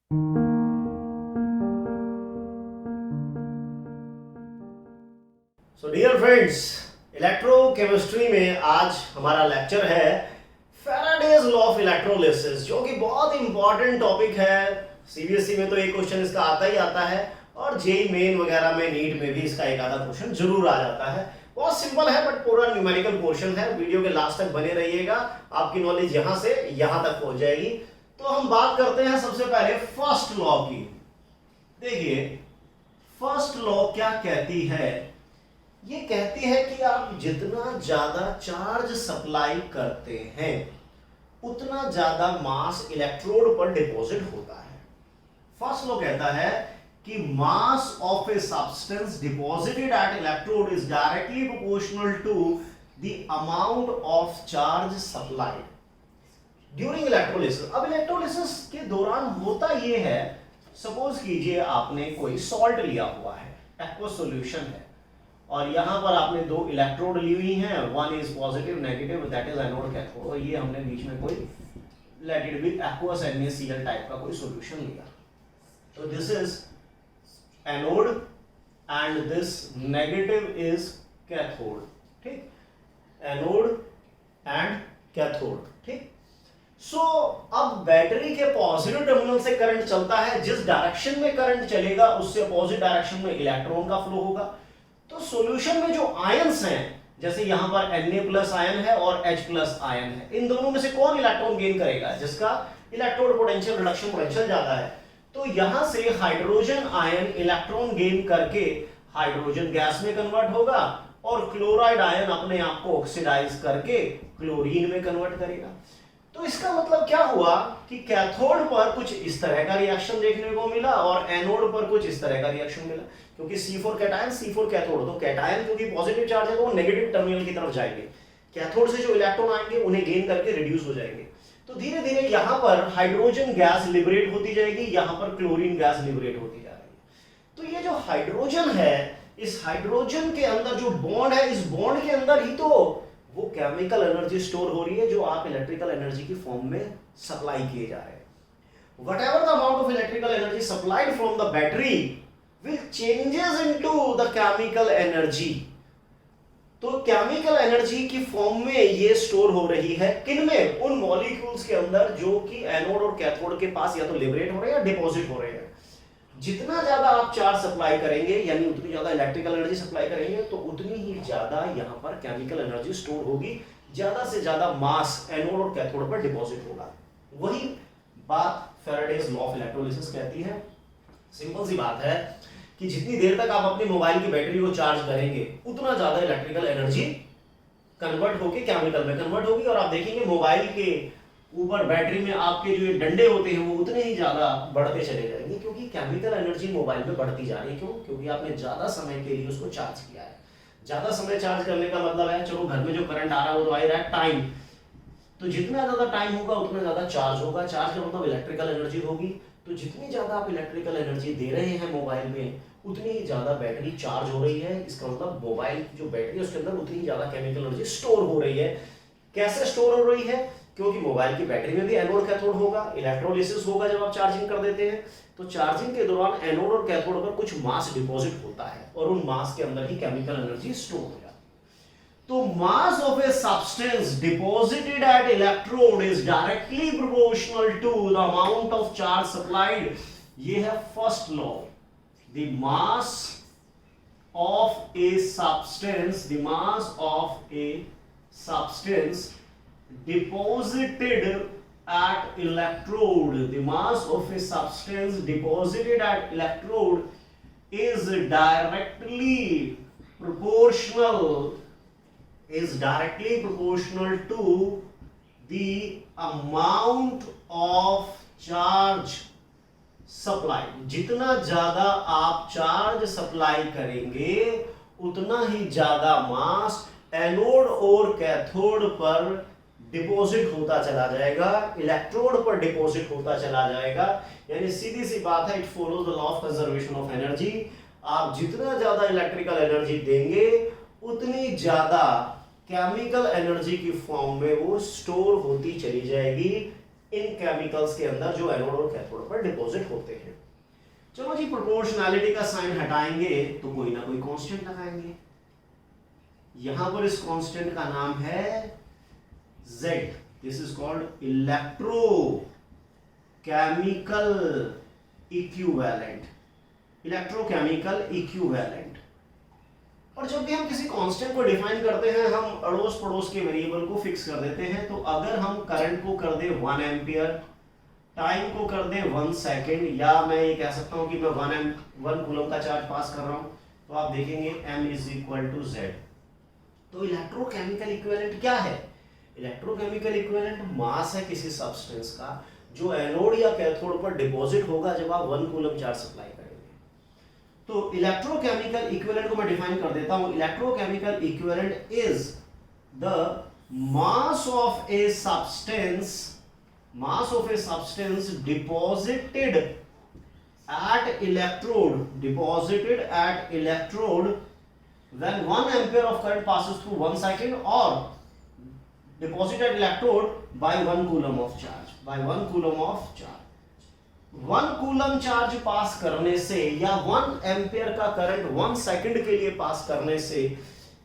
So dear friends, electrochemistry में आज हमारा लेक्चर है फैराडेज लॉ ऑफ इलेक्ट्रोलिसिस, जो कि बहुत इंपॉर्टेंट टॉपिक है। सीबीएसई में तो एक क्वेश्चन इसका आता ही आता है और जेई मेन वगैरह में, नीट में भी इसका एक आधा क्वेश्चन जरूर आ जाता है। बहुत सिंपल है बट पूरा न्यूमेरिकल पोर्शन है। वीडियो के लास्ट तक बने रहिएगा, आपकी नॉलेज यहां से यहां तक पहुंच जाएगी। तो हम बात करते हैं सबसे पहले फर्स्ट लॉ की। देखिए फर्स्ट लॉ क्या कहती है। ये कहती है कि आप जितना ज्यादा चार्ज सप्लाई करते हैं उतना ज्यादा मास इलेक्ट्रोड पर डिपॉजिट होता है। फर्स्ट लॉ कहता है कि mass of a substance deposited at electrode is directly proportional to the amount of charge supplied during electrolysis. अब इलेक्ट्रोलिसिस के दौरान होता यह है, सपोज कीजिए आपने कोई सॉल्ट लिया हुआ है, एक्वस सॉल्यूशन है, और यहां पर आपने दो इलेक्ट्रोड ली हुई हैं, one is positive negative, that is anode cathode, और ये हमने बीच में कोई late it B aqueous NaCl type का कोई सॉल्यूशन लिया। तो this is anode and this negative is cathode, ठीक, एनोड एंड कैथोड, ठीक। सो अब बैटरी के पॉजिटिव टर्मिनल से करंट चलता है, जिस डायरेक्शन में करंट चलेगा उससे अपोजिट डायरेक्शन में इलेक्ट्रॉन का फ्लो होगा। तो सॉल्यूशन में जो आयंस हैं, जैसे यहां पर Na+ आयन है और H+ आयन है, इन दोनों में से कौन इलेक्ट्रॉन गेन करेगा? जिसका इलेक्ट्रोड पोटेंशियल रिडक्शन पोटेंशियल ज्यादा है। तो यहां से हाइड्रोजन आयन इलेक्ट्रॉन गेन करके हाइड्रोजन गैस में कन्वर्ट होगा और क्लोराइड आयन अपने आप को ऑक्सीडाइज करके क्लोरीन में कन्वर्ट करेगा। तो इसका मतलब क्या हुआ कि कैथोड पर कुछ इस तरह का रिएक्शन देखने को मिला और एनोड पर कुछ इस तरह का रिएक्शन मिला, क्योंकि C4 कैटायन C4 कैथोड। तो कैटायन क्योंकि पॉजिटिव चार्ज है तो वो नेगेटिव टर्मिनल की तरफ जाएंगे, कैथोड से जो इलेक्ट्रॉन आएंगे उन्हें गेन करके रिड्यूस हो जाएंगे। तो धीरे धीरे यहां पर हाइड्रोजन गैस लिबरेट होती जाएगी, यहां पर क्लोरीन गैस लिबरेट होती जा रही है। तो ये जो हाइड्रोजन है, इस हाइड्रोजन के अंदर जो बॉन्ड है, इस बॉन्ड के अंदर ही तो वो केमिकल एनर्जी स्टोर हो रही है जो आप इलेक्ट्रिकल एनर्जी की फॉर्म में सप्लाई किए जा रहे हैं। Whatever the amount of electrical energy supplied from the battery will changes into the chemical energy। तो केमिकल एनर्जी की फॉर्म में ये स्टोर हो रही है किनमें? उन मॉलिक्यूल्स के अंदर जो कि एनोड और कैथोड के पास या तो लिबरेट हो रहे हैं या डिपॉजिट हो रहे हैं। जितना ज्यादा आप चार्ज सप्लाई करेंगे, यानी उतनी ज्यादा इलेक्ट्रिकल एनर्जी सप्लाई करेंगे, तो उतनी ही ज्यादा यहां पर केमिकल एनर्जी स्टोर होगी, ज्यादा से ज्यादा मास एनोड और कैथोड पर डिपॉजिट होगा। वही बात फैराडेज लॉ ऑफ इलेक्ट्रोलिसिस कहती है। सिंपल सी बात है कि जितनी देर तक आप अपनी मोबाइल की बैटरी को चार्ज करेंगे उतना ज्यादा इलेक्ट्रिकल एनर्जी कन्वर्ट होकर केमिकल में कन्वर्ट होगी, और आप देखेंगे मोबाइल के ऊपर बैटरी में आपके जो डंडे होते हैं वो उतने ही ज्यादा बढ़ते चले जाएंगे, क्योंकि केमिकल एनर्जी मोबाइल में बढ़ती जा रही है। क्यों? क्योंकि आपने ज्यादा समय के लिए उसको चार्ज किया है। ज्यादा समय चार्ज करने का मतलब है, चलो घर में जो करंट आ रहा है वो तो आ रहा है टाइम, तो जितना ज्यादा टाइम होगा उतना ज्यादा चार्ज होगा। चार्ज का मतलब इलेक्ट्रिकल एनर्जी होगी। तो जितनी ज्यादा आप इलेक्ट्रिकल एनर्जी दे रहे हैं मोबाइल में, उतनी ही ज्यादा बैटरी चार्ज हो रही है। इसका मतलब मोबाइल की जो बैटरी है उसके अंदर उतनी ज्यादा केमिकल एनर्जी स्टोर हो रही है। कैसे स्टोर हो रही है? क्योंकि मोबाइल की बैटरी में भी एनोड कैथोड होगा, इलेक्ट्रोलिसिस होगा जब आप चार्जिंग कर देते हैं, तो चार्जिंग के दौरान एनोड और कैथोड पर कुछ मास डिपॉजिट होता है और उन मास के अंदर ही केमिकल एनर्जी स्टोर हो जाती है। तो mass of a substance deposited at electrode is directly proportional to the amount of charge supplied. ये है first law. The mass of a substance, the mass of a substance deposited at electrode, the mass of a substance deposited at electrode is directly proportional to the amount of charge supplied। जितना ज्यादा आप charge supply करेंगे उतना ही ज्यादा मास anode और cathode पर deposit होता चला जाएगा, इलेक्ट्रोड पर डिपॉजिट होता चला जाएगा। यानी सीधी सी बात है, it follows the law of conservation of energy. आप जितना ज्यादा इलेक्ट्रिकल एनर्जी देंगे उतनी ज्यादा केमिकल एनर्जी की फॉर्म में वो स्टोर होती चली जाएगी इन केमिकल्स के अंदर जो एनोड और कैथोड पर डिपॉजिट होते हैं। चलो जी, प्रोपोर्शनैलिटी का साइन हटाएंगे तो कोई ना कोई कांस्टेंट लगाएंगे। यहां पर इस कांस्टेंट का नाम है Z। This is called electrochemical equivalent. Electrochemical equivalent. और जब भी हम किसी कांस्टेंट को डिफाइन करते हैं, हम अड़ोस पड़ोस के वेरिएबल को फिक्स कर देते हैं। तो अगर हम करंट को कर दे 1 एम्पियर, टाइम को कर दे 1 सेकेंड, या मैं ये कह सकता हूं कि मैं 1 कूलम का चार्ज पास कर रहा हूं, तो आप देखेंगे m is equal to Z। तो इलेक्ट्रोकेमिकल इक्विवेलेंट क्या है? इलेक्ट्रोकेमिकल इक्विवेलेंट मास है किसी सब्सटेंस का जो एनोड या कैथोड पर डिपॉजिट होगा जब आप 1 कूलम चार्ज सप्लाई करेंगे। तो इलेक्ट्रोकेमिकल इक्विवेलेंट को मैं डिफाइन कर देता हूं। Electrochemical equivalent is the mass of a substance deposited at electrode when 1 ampere of current passes through 1 second, or deposited at electrode by 1 coulomb of charge. 1 coulomb charge pass करने से या 1 ampere का current 1 second के लिए पास करने से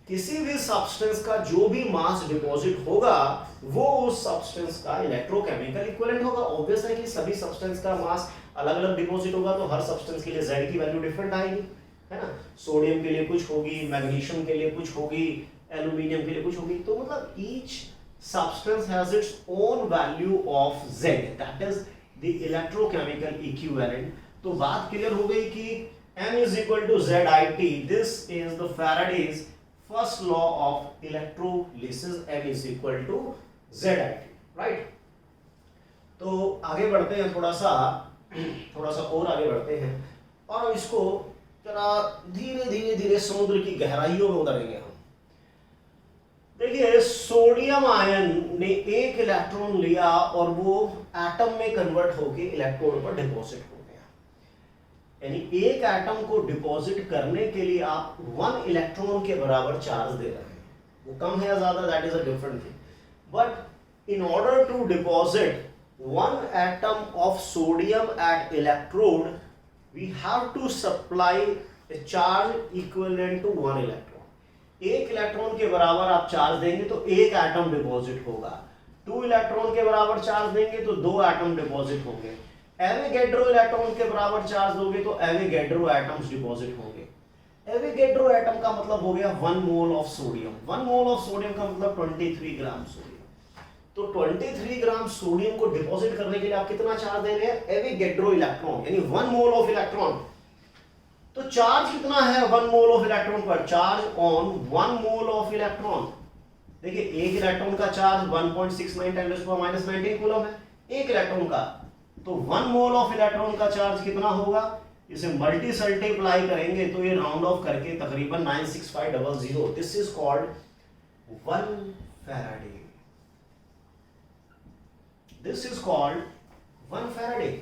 किसी भी सब्सटेंस का जो भी मास डिपॉजिट होगा वो उस सब्सटेंस का इलेक्ट्रोकेमिकल इक्विवेलेंट होगा। ऑब्वियस है कि सभी सब्सटेंस का मास अलग अलग डिपॉजिट होगा, तो हर सब्सटेंस के लिए Z की वैल्यू डिफरेंट आएगी, है ना। सोडियम के लिए कुछ होगी, मैग्नीशियम के लिए कुछ होगी, एल्यूमिनियम के लिए कुछ होगी। तो मतलब each substance has its own value of Z, that is the electrochemical equivalent. तो बात क्लियर हो गई कि M is equal to ZIT. This is the Faraday's first law of electrolysis. M is equal to ZIT, right? तो आगे बढ़ते हैं, थोड़ा सा और आगे बढ़ते हैं और अब इसको जरा धीरे समुद्र की गहराइयों में उतरेंगे हम। देखिए, सोडियम आयन ने एक इलेक्ट्रॉन लिया और वो एटम में कन्वर्ट होके इलेक्ट्रोड पर डिपॉजिट हो गया। यानी एक एटम को डिपॉजिट करने के लिए आप 1 इलेक्ट्रॉन के बराबर चार्ज दे रहे हैं। वो कम है या ज्यादा, that is a different thing, but in order to deposit 1 atom of sodium at electrode, we have to supply a charge equivalent to 1 electron. एक इलेक्ट्रॉन के बराबर आप चार्ज देंगे तो एक एटम डिपॉजिट होगा। 2 इलेक्ट्रॉन के बराबर चार्ज देंगे तो 2 एटम डिपॉजिट होंगे। एवोगैड्रो इलेक्ट्रॉन के बराबर चार्ज दोगे तो एवोगैड्रो एटम्स डिपॉजिट होंगे। एवोगैड्रो एटम का मतलब हो गया 1 mole of sodium. 1 mole of sodium का मतलब 23 ग्राम सोडियम। तो 23 ग्राम सोडियम को डिपॉजिट करने के लिए आप कितना चार्ज दे रहे हैं? एवोगैड्रो इलेक्ट्रॉन, यानी 1 मोल ऑफ इलेक्ट्रॉन। तो चार्ज कितना है 1 मोल ऑफ इलेक्ट्रॉन पर? Charge on 1 mole of electron. देखिए, एक इलेक्ट्रॉन का चार्ज 1.69 × 10⁻19 कूलम है एक इलेक्ट्रॉन का। तो 1 मोल ऑफ इलेक्ट्रॉन का चार्ज कितना होगा? इसे मल्टीप्लाई करेंगे तो ये राउंड ऑफ करके तकरीबन 96500। This is called 1 Faraday. This is called 1 Faraday.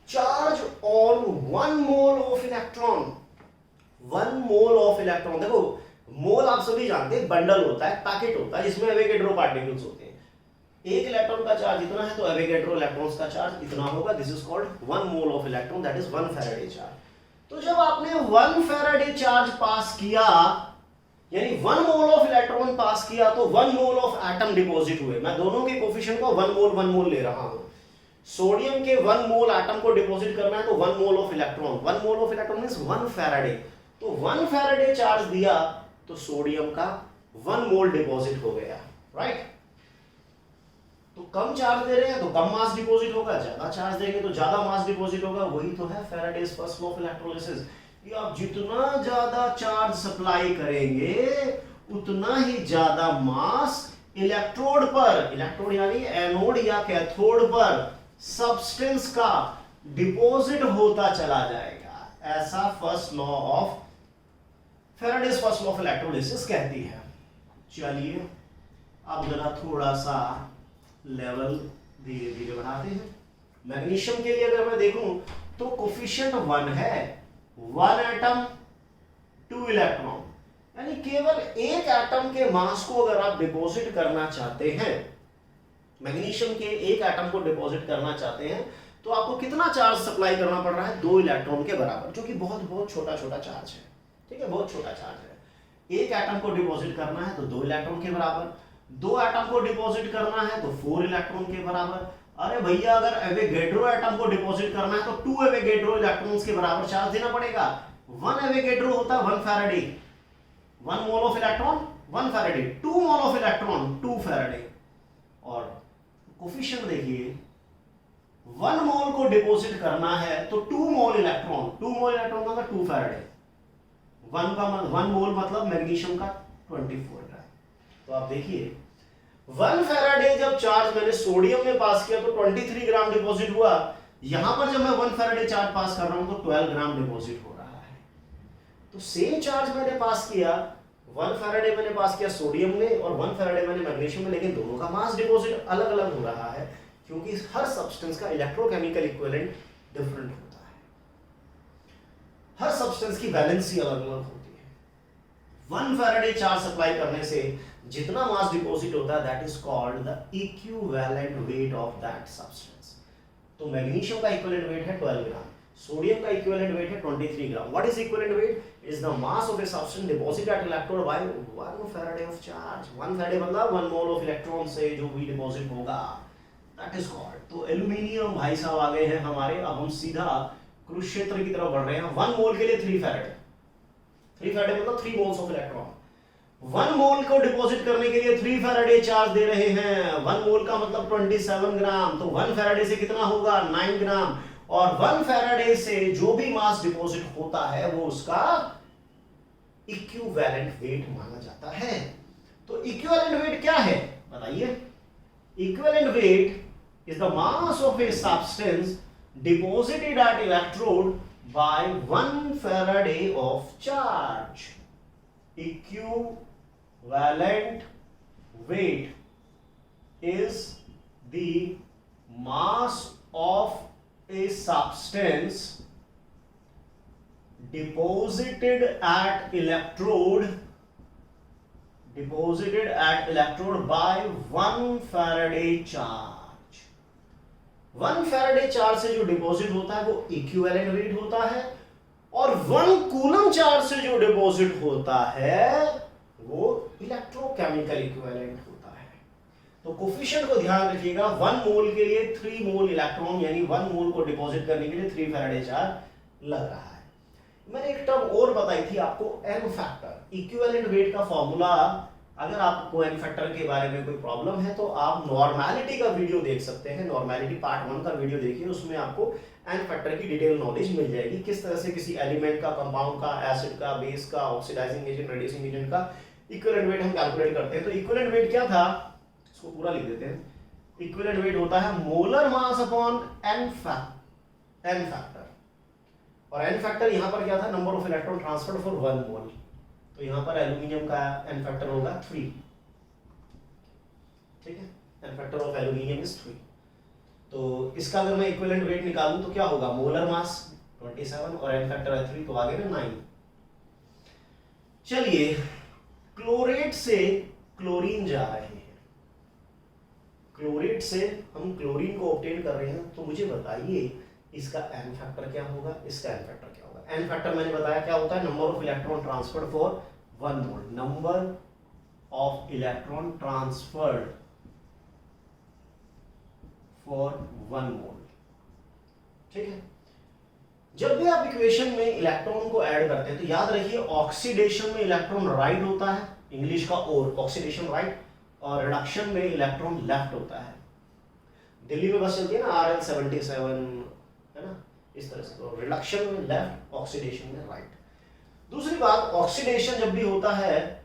Charge on 1 mole of electron. 1 mole of electron. देखो, मोल आप सभी जानते हैं, बंडल होता है, पैकेट होता है जिसमें एवोगैड्रो पार्टिकल्स होते हैं। एक इलेक्ट्रॉन का चार्ज इतना है तो एवोगैड्रो इलेक्ट्रॉन्स का चार्ज इतना होगा। This is called 1 mole of electron, that is 1 Faraday charge. तो जब आपने 1 फैराडे चार्ज पास किया, यानी 1 मोल ऑफ इलेक्ट्रॉन पास किया, तो 1 मोल ऑफ एटम डिपॉजिट हुए। मैं दोनों के कोफिशिएंट को 1 मोल ले रहा हूं। सोडियम के 1 मोल एटम को डिपॉजिट करना है तो 1 mole of electron. 1 mole of electron means 1 Faraday. तो 1 फैराडे चार्ज दिया तो सोडियम का 1 मोल डिपॉजिट हो गया, राइट। तो कम चार्ज दे रहे हैं तो कम मास डिपॉजिट होगा, ज्यादा चार्ज देंगे तो ज्यादा मास डिपॉजिट होगा। वही तो है Faraday's first law of electrolysis कि आप जितना ज्यादा चार्ज सप्लाई करेंगे उतना ही ज्यादा मास इलेक्ट्रोड पर, इलेक्ट्रोड यानी एनोड या कैथोड पर सब्सटेंस का डिपॉजिट होता चला जाएगा। ऐसा first law of Faraday's first law of electrolysis कहती है। चलिए अब जरा थोड़ा सा लेवल धीरे धीरे बढ़ाते हैं। मैग्नीशियम के लिए अगर मैं देखूं तो कोफिशिएंट 1 है, 1 एटम 2 इलेक्ट्रॉन, यानी केवल एक एटम के मास को अगर आप डिपॉजिट करना चाहते हैं मैग्नीशियम के एक एटम को डिपॉजिट करना चाहते हैं तो आपको कितना चार्ज सप्लाई करना पड़ रहा है, 2 इलेक्ट्रॉन के बराबर, जो कि बहुत बहुत छोटा छोटा चार्ज है। ठीक है, बहुत छोटा चार्ज है। एक एटम को डिपॉजिट करना है तो 2 इलेक्ट्रॉन के बराबर, 2 एटम को डिपॉजिट करना है तो 4 इलेक्ट्रॉन के बराबर। अरे भैया अगर एवोगैड्रो एटम को डिपॉजिट करना है तो 2 एवोगैड्रो इलेक्ट्रॉन्स के बराबर चार्ज देना पड़ेगा। 1 एवोगैड्रो होता है 1 Faraday, 1 mole of electron 1 Faraday, 2 mole of electron 2 Faraday. और कोफिशिएंट देखिए, 1 मोल को डिपॉजिट करना है तो 2 मोल इलेक्ट्रॉन, 2 मोल इलेक्ट्रॉन का 2 फैराडे, 1 मोल मतलब मैग्नीशियम का 24 ग्राम। तो आप देखिए 1 फैराडे जब चार्ज मैंने सोडियम में पास किया तो 23 ग्राम डिपॉजिट हुआ, यहां पर जब मैं 1 फैराडे चार्ज पास कर रहा हूं तो 12 ग्राम डिपॉजिट हो रहा है। तो सेम चार्ज मैंने पास किया, 1 फैराडे मैंने पास किया सोडियम में और 1 फैराडे मैंने मैग्नीशियम में, लेकिन दोनों का मास डिपॉजिट अलग अलग हो रहा है क्योंकि हर सब्सटेंस का इलेक्ट्रोकेमिकल इक्विवेलेंट डिफरेंट होता है, हर सब्सटेंस की वैलेंसी अलग अलग होती है। 1 फैराडे चार्ज सप्लाई करने से जितना मास डिपॉजिट होता है that is called the equivalent weight of that substance. तो मैग्नीशियम का इक्विवेलेंट वेट है 12 ग्राम, सोडियम का इक्विवेलेंट वेट है 23 gram. What is equivalent weight? Is the mass of a substance deposited at electrode by 1 faraday of charge. 1 faraday मतलब 1 mole of electron से जो भी deposit होगा दैट इज कॉल्ड। तो aluminium भाई साहब आ गए हैं हमारे। अब हम सीधा कुरुक्षेत्र की तरफ बढ़ रहे हैं। 1 मोल के लिए 3 फैराडे, 3 फैराडे मतलब 3 मोल्स ऑफ इलेक्ट्रॉन। 1 मोल को डिपॉजिट करने के लिए 3 फैराडे चार्ज दे रहे हैं। 1 मोल का मतलब 27 ग्राम, तो 1 फैराडे से कितना होगा 9 ग्राम। और 1 फैराडे से जो भी मास डिपॉजिट होता है वो उसका इक्विवेलेंट वेट माना जाता है। तो इक्विवेलेंट वेट क्या है बताइए? Equivalent weight is the mass of a substance deposited at electrode by 1 Faraday of charge. Equivalent weight is the mass of a substance deposited at electrode by 1 Faraday charge. 1 Faraday charge से जो deposit होता है वो equivalent weight होता है, और 1 coulomb charge से जो डिपॉजिट होता है वो इलेक्ट्रोकेमिकल इक्विवेलेंट होता है। तो कोफिशिएंट को ध्यान रखिएगा। 1 मोल के लिए 3 मोल इलेक्ट्रॉन यानी 1 मोल को डिपॉजिट करने के लिए 3 फैराडे चार्ज लग रहा है। मैंने एक टर्म और बताई थी आपको, एन फैक्टर। इक्विवेलेंट वेट का फॉर्मूला, अगर आपको एन फैक्टर के बारे में कोई प्रॉब्लम है तो आप नॉर्मेलिटी का वीडियो देख सकते हैं। नॉर्मेलिटी पार्ट 1 का वीडियो देखिए, उसमें आपको एन फैक्टर की डिटेल नॉलेज मिल जाएगी। किस तरह से किसी एलिमेंट का, कंपाउंड का, एसिड का, बेस का, ऑक्सीडाइजिंग एजेंट, रिड्यूसिंग एजेंट का इक्विवेलेंट वेट हम कैलकुलेट करते हैं। तो इक्विवेलेंट वेट क्या था, इसको पूरा लिख देते हैं। इक्विवेलेंट वेट होता है molar mass upon n factor. और एन फैक्टर यहां पर क्या था, number of electron transferred for 1 mole. तो यहां पर एल्यूमिनियम का एन फैक्टर होगा 3। ठीक है, n factor of aluminium is 3। तो इसका अगर मैं इक्विवेलेंट वेट निकालूं तो क्या होगा, मोलर मास 27 और एन फैक्टर है 3, तो आगे में 9। चलिए, क्लोरेट से क्लोरीन जा रहे हैं। क्लोरेट से हम क्लोरीन को ऑब्टेन कर रहे हैं, तो मुझे बताइए इसका एन फैक्टर क्या होगा, इसका एन फैक्टर क्या होगा। एन फैक्टर मैंने बताया क्या होता है, number of electron transferred for 1 mole. Number of electron transferred for 1 मोल। ठीक है, जब भी आप इक्वेशन में इलेक्ट्रॉन को ऐड करते हैं तो याद रखिए ऑक्सीडेशन में इलेक्ट्रॉन राइट होता है, इंग्लिश का और, ऑक्सीडेशन राइट, और रिडक्शन में इलेक्ट्रॉन लेफ्ट होता है। दिल्ली में बस चलती है ना RL77, है ना, इस तरह से। तो रिडक्शन में लेफ्ट, ऑक्सीडेशन में राइट। दूसरी बात, ऑक्सीडेशन जब भी होता है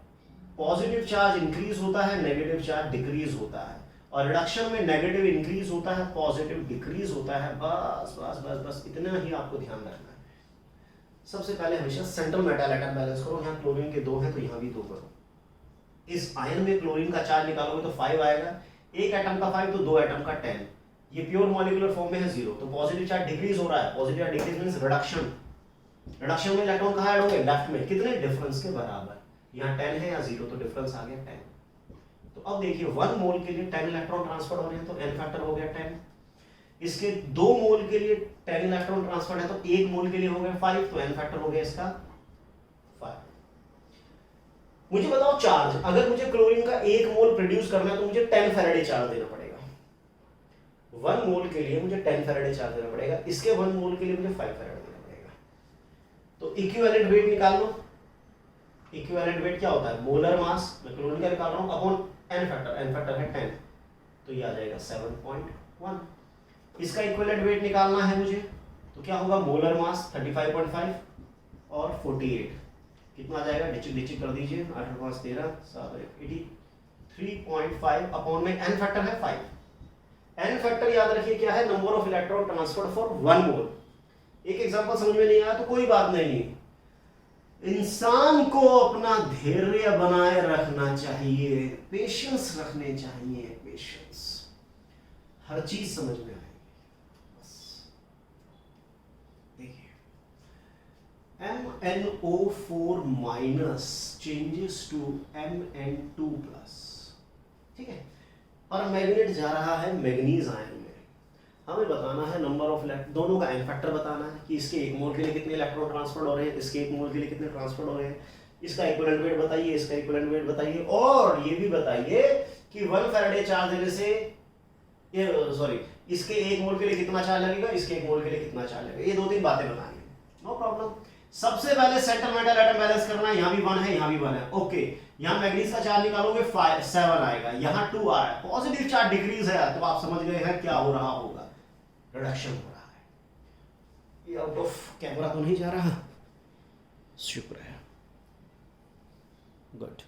पॉजिटिव चार्ज इंक्रीज होता है, नेगेटिव चार्ज डिक्रीज होता है, और रिडक्शन में नेगेटिव इंक्रीज होता है, पॉजिटिव डिक्रीज होता है। बस बस बस बस इतना ही आपको ध्यान रखना है। सबसे पहले हमेशा सेंट्रल मेटल एटम बैलेंस करो। यहाँ क्लोरीन के 2 हैं तो यहाँ भी 2 करो। इस आयन में क्लोरीन का चार्ज निकालोगे तो 5 आएगा, एक एटम का 5 तो 2 एटम का 10। ये प्योर मॉलिक्यूलर फॉर्म में है 0, तो पॉजिटिव चार्ज डिक्रीज हो रहा है। Positive charge decrease means reduction. Reduction में इलेक्ट्रॉन कहाँ ऐड होंगे, लेफ्ट में। कितने, डिफरेंस के बराबर। यहाँ 10 है या 0, तो डिफरेंस आ गया 10। तो अब देखिए 1 मोल के लिए 10 इलेक्ट्रॉन ट्रांसफर हो रहे हैं तो n फैक्टर हो गया 10। इसके 2 मोल के लिए 10 इलेक्ट्रॉन ट्रांसफर है तो 1 मोल के लिए हो गया 5, तो n फैक्टर हो गया इसका 5। मुझे बताओ चार्ज, अगर मुझे क्लोरीन का 1 मोल प्रोड्यूस करना है तो मुझे 10 फैराडे चार्ज देना पड़ेगा। 1 मोल के लिए मुझे 10 फैराडे चार्ज देना पड़ेगा, इसके 1 मोल के लिए मुझे 5 फैराडे देना पड़ेगा। तो इक्विवेलेंट वेट निकाल लो। इक्विवेलेंट वेट क्या होता है? मोलर मास, मैं क्लोरीन का निकाल रहा हूं, अपॉन n फैक्टर है 10, तो ये आ जाएगा 7.1। इसका इक्विवेलेंट वेट निकालना है मुझे, तो क्या होगा? मोलर मास 35.5 और 48 कितना आ जाएगा? डिजिट कर दीजिए, 8 5 13 7 83.5 अपॉन में n फैक्टर है 5। n फैक्टर याद रखिए क्या है? Number of electron transferred for 1 मोल। एक एग्जांपल समझ में नहीं आया तो कोई बात नहीं, इंसान को अपना धैर्य बनाए रखना चाहिए, पेशेंस रखने चाहिए, पेशेंस, हर चीज समझ में आएगी। बस देखिए MnO4 minus changes to Mn2 plus, ठीक है। और मैग्नेट जा रहा है मैग्नीज आयन में। हमें बताना है नंबर ऑफ इलेक्ट्रॉन, दोनों का n फैक्टर बताना है कि इसके 1 मोल के लिए कितने इलेक्ट्रॉन ट्रांसफर हो रहे हैं, इसके 1 मोल के लिए कितने ट्रांसफर हो रहे हैं, इसका इक्विवेलेंट वेट बताइए, इसका इक्विवेलेंट वेट बताइए, और ये भी बताइए कि 1 फैराडे चार्ज देने से ये सॉरी इसके 1 मोल के लिए कितना चार्ज लगेगा, इसके 1 मोल के लिए कितना चार्ज लगेगा, ये 2-3 बातें बताएंगे, नो प्रॉब्लम। सबसे पहले सेंटर मेटल एटम बैलेंस करना है, यहां भी 1 है, यहां भी 1 है, ओके। यहां मैग्नीज का चार्ज निकालोगे 7 आएगा, यहां 2 आ रहा है, पॉजिटिव चार्ज डिक्रीज है, तो आप समझ गए हैं क्या हो रहा होगा, रिडक्शन हो रहा है। ये आउट ऑफ कैमरा तो नहीं जा रहा? शुक्र है, good.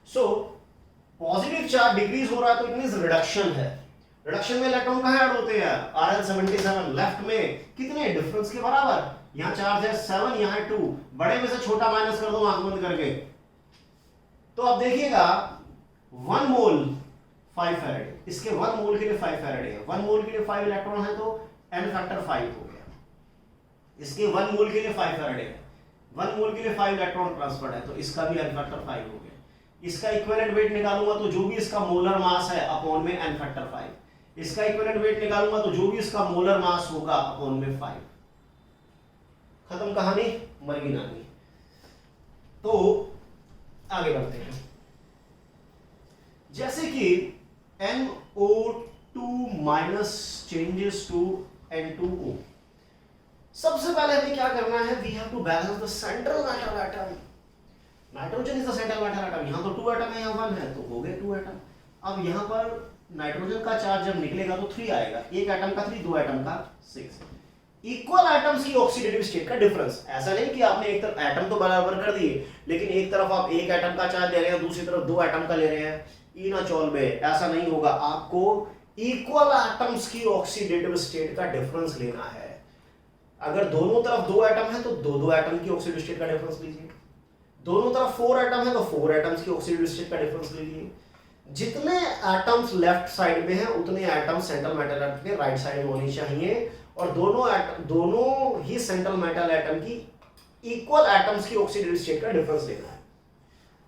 So positive charge decrease हो रहा है तो इट मींस रिडक्शन है। रिडक्शन में इलेक्ट्रॉन कहां ऐड होते हैं? Rl77 लेफ्ट में, कितने? डिफरेंस के बराबर। यहां चार्ज है 7, यहां है 2, बड़े में से छोटा माइनस कर दो आंख बंद करके। तो अब देखिएगा 1 मोल 5 फैराडे, इसके 1 मोल के लिए 5 फैराडे है, 1 मोल के लिए 5 इलेक्ट्रॉन है तो n फैक्टर 5 हो गया। इसके 1 मोल के लिए 5 फैराडे है, 1 मोल के लिए 5 इलेक्ट्रॉन ट्रांसफर्ड है, तो इसका भी n फैक्टर 5 हो गया। इसका इक्विवेलेंट वेट निकालूंगा तो जो भी इसका मोलर मास है अपॉन में n फैक्टर 5, इसका इक्विवेलेंट वेट निकालूंगा तो जो भी इसका मोलर मास होगा अपॉन में 5। खत्म कहानी, मर गई नानी। तो आगे बढ़ते हैं। जैसे कि NO2 minus changes to N2O। सबसे पहले हमें क्या करना है? We have to balance the central metal atom. Nitrogen is the central metal atom, यहां तो 2 एटम है, यहां 1 है, तो हो गए 2 एटम। अब यहां पर नाइट्रोजन का चार्ज जब निकलेगा तो 3 आएगा, एक एटम का 3, 2 एटम का 6। इक्वल एटम्स की ऑक्सीडेटिव स्टेट का डिफरेंस, ऐसा नहीं कि आपने एक तरफ एटम तो बराबर कर दिए लेकिन एक तरफ आप एक एटम का चार्ज ले रहे हैं, दूसरी तरफ 2 एटम का ले रहे हैं, इना चौल में ऐसा नहीं होगा। आपको इक्वल एटम्स की ऑक्सीडेटिव स्टेट का डिफरेंस लेना है। अगर दोनों तरफ 2 एटम है तो 2-2 एटम की ऑक्सीडेटिव स्टेट का डिफरेंस लीजिए, दोनों तरफ 4 एटम है तो 4 एटम्स की ऑक्सीडेटिव स्टेट का डिफरेंस लीजिए। जितने एटम्स लेफ्ट साइड में हैं उतने एटम्स सेंट्रल मेटल एटम के राइट साइड में होने चाहिए, और दोनों ही सेंट्रल मेटल एटम की इक्वल एटम्स की ऑक्सीडेटिव स्टेट का डिफरेंस लेना है।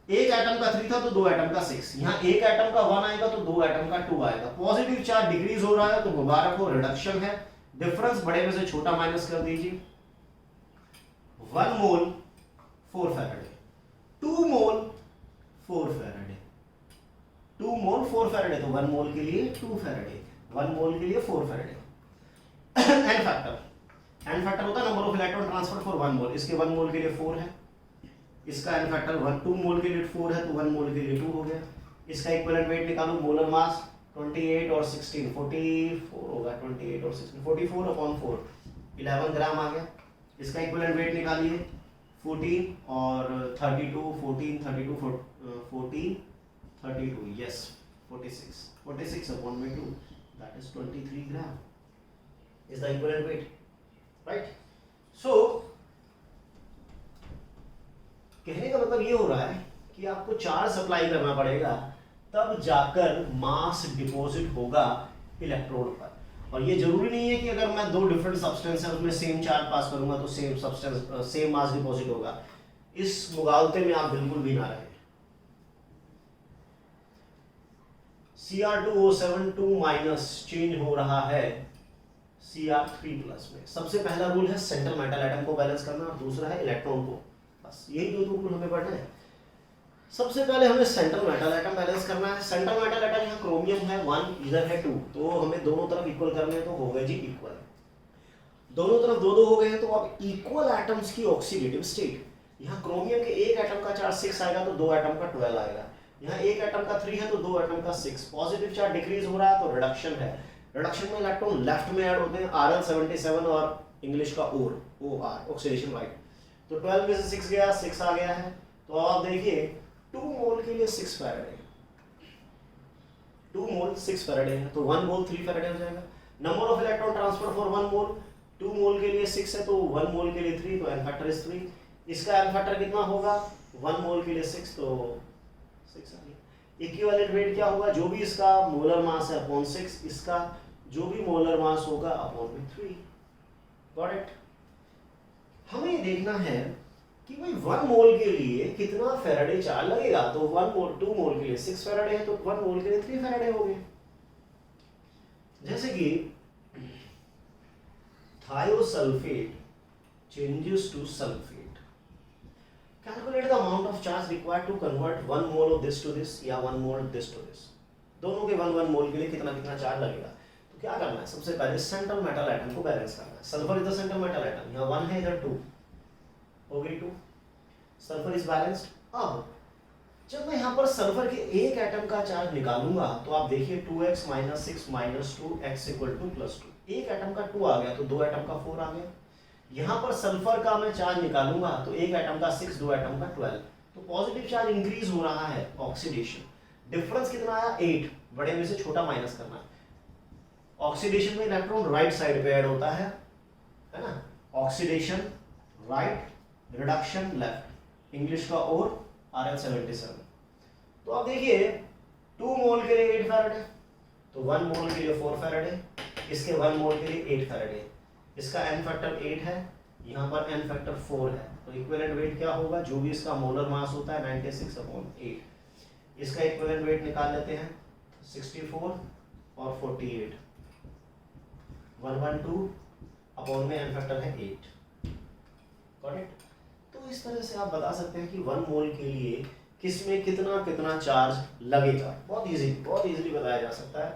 एक एटम का 3 था तो 2 एटम का 6, यहां एक एटम का 1 आएगा तो 2 एटम का 2 आएगा। पॉजिटिव चार्ज डिक्रीज हो रहा है तो मुबारक हो, रिडक्शन है। डिफरेंस बड़े में से छोटा माइनस कर दीजिए। 1 मोल 4 फैराडे, 2 मोल 4 फैराडे, 2 मोल 4 फैराडे, तो 1 मोल के लिए 2 फैराडे, 1 मोल के लिए 4 फैराडे। n फैक्टर होता है number of electron transfer for 1 mole, इसके 1 मोल के लिए 4 है, इसका n फैक्टर 2 मोल के लिए 4 है तो 1 मोल के लिए 2 हो गया। इसका इक्विवेलेंट वेट निकालो, मोलर मास 28 और 16 44 होगा, 28 और 16 44 अपॉन 4 11 ग्राम आ गया। इसका इक्विवेलेंट वेट निकालिए 14 और 32 14 32 40 32 यस 46 upon में 2 that is 23 gram is the equivalent weight, right? So कहने का मतलब ये हो रहा है कि आपको चार्ज सप्लाई करना पड़ेगा तब जाकर मास डिपॉजिट होगा इलेक्ट्रोड पर। और ये जरूरी नहीं है कि अगर मैं 2 डिफरेंट सब्सटेंस है उसमें सेम चार्ज पास करूंगा तो same substance same mass deposit होगा। इस मुगालते में आप बिल्कुल भी ना रहे। Cr2O7 2 माइनस चेंज हो रहा है Cr3 प्लस में। सबसे पहला रूल है सेंट्रल मेटल एटम को बैलेंस करना और दूसरा है इलेक्ट्रॉन को। बस यही दो रूल हमें पढ़ना है। सबसे पहले हमें सेंट्रल मेटल एटम बैलेंस करना है। सेंट्रल मेटल एटम यहाँ क्रोमियम है 1, इधर है 2, तो हमें दोनों तरफ इक्वल करने हैं, तो हो गए जी इक्वल। दोनों तरफ दो दो हो गए हैं, तो अब इक्वल एटम्स की ऑक्सीडेटिव स्टेट। यहाँ क्रोमियम के एक एटम का चार्ज 6 आएगा तो दो एटम का 12 आएगा। यहाँ एक एटम का 3 है तो दो एटम का 6। पॉजिटिव चार्ज डिक्रीज हो रहा है तो रिडक्शन है। रिडक्शन में इलेक्ट्रॉन लेफ्ट में ऐड होते हैं, Rl77 और इंग्लिश का OR ऑक्सीडेशन राइट। तो 12 में से 6 गया, 6 आ गया है। तो अब आप देखिए 2 मोल के लिए 6 फैराडे, 2 मोल 6 फैराडे है, तो 1 मोल 3 फैराडे हो जाएगा। Number of electron transfer for 1 मोल, 2 मोल के लिए 6 है तो 1 मोल के लिए 3, तो n फैक्टर इज 3। इसका n फैक्टर कितना होगा? 1 मोल के लिए 6, तो 6 आ गया। इक्विवेलेंट वेट क्या होगा? जो भी इसका मोलर मास है अपॉन 6, इसका जो भी मोलर मास होगा अपॉन में 3। Got it? हमें ये देखना है कि भाई 1 मोल के लिए कितना फैराडे चार्ज लगेगा। तो 1 मोल 2 मोल के लिए 6 फैराडे है, तो 1 मोल के लिए 3 फैराडे हो गए। जैसे कि thiosulphate changes to sulfate. Calculate the amount of charge required to convert 1 mole of this to this या 1 mole this to this. दोनों के 1 मोल के लिए कितना कितना चार्ज लगेगा। तो क्या करना है? सबसे पहले सेंट्रल मेटल एटम को बैलेंस करना है। Sulphur is the central metal atom, यहाँ 1 है, इधर 2 हो गई 2। Sulphur is balanced. अब जब मैं यहाँ पर सल्फर के एक एटम का चार्ज निकालूंगा तो आप देखिए 2x - 6 - 2x = +2। एक एटम का 2 आ गया तो दो एटम का 4 आ गया। यहाँ पर सल्फर का मैं चार्ज निकालूंगा तो एक एटम का 6, दो एटम का 12, तो पॉजिटिव चार्ज इंक्रीज हो रहा है, ऑक्सीडेशन। डिफरेंस कितना आया? 8। बड़े में से छोटा माइनस करना है। ऑक्सीडेशन में इलेक्ट्रॉन राइट साइड पे ऐड होता है ना? Oxidation right, reduction left, English का और Rl77। तो आप देखिए 2 मोल के लिए 8 फैराडे, तो 1 मोल के लिए 4 फैराडे, इसके 1 मोल के लिए 8 फैराडे। इसका n फैक्टर 8 है, यहाँ पर n फैक्टर 4 है, तो इक्विवेलेंट वेट क्या होगा? जो भी इसका मोलर मास होता है 96/8। इसका इक्विवेलेंट वेट निकाल लेते हैं, 64 और 48, 112 अपॉन में n फैक्टर है 8। Got it? तो इस तरह से आप बता सकते हैं कि 1 मोल के लिए किसमें कितना कितना चार्ज लगेगा। बहुत इजीली बताया जा सकता है।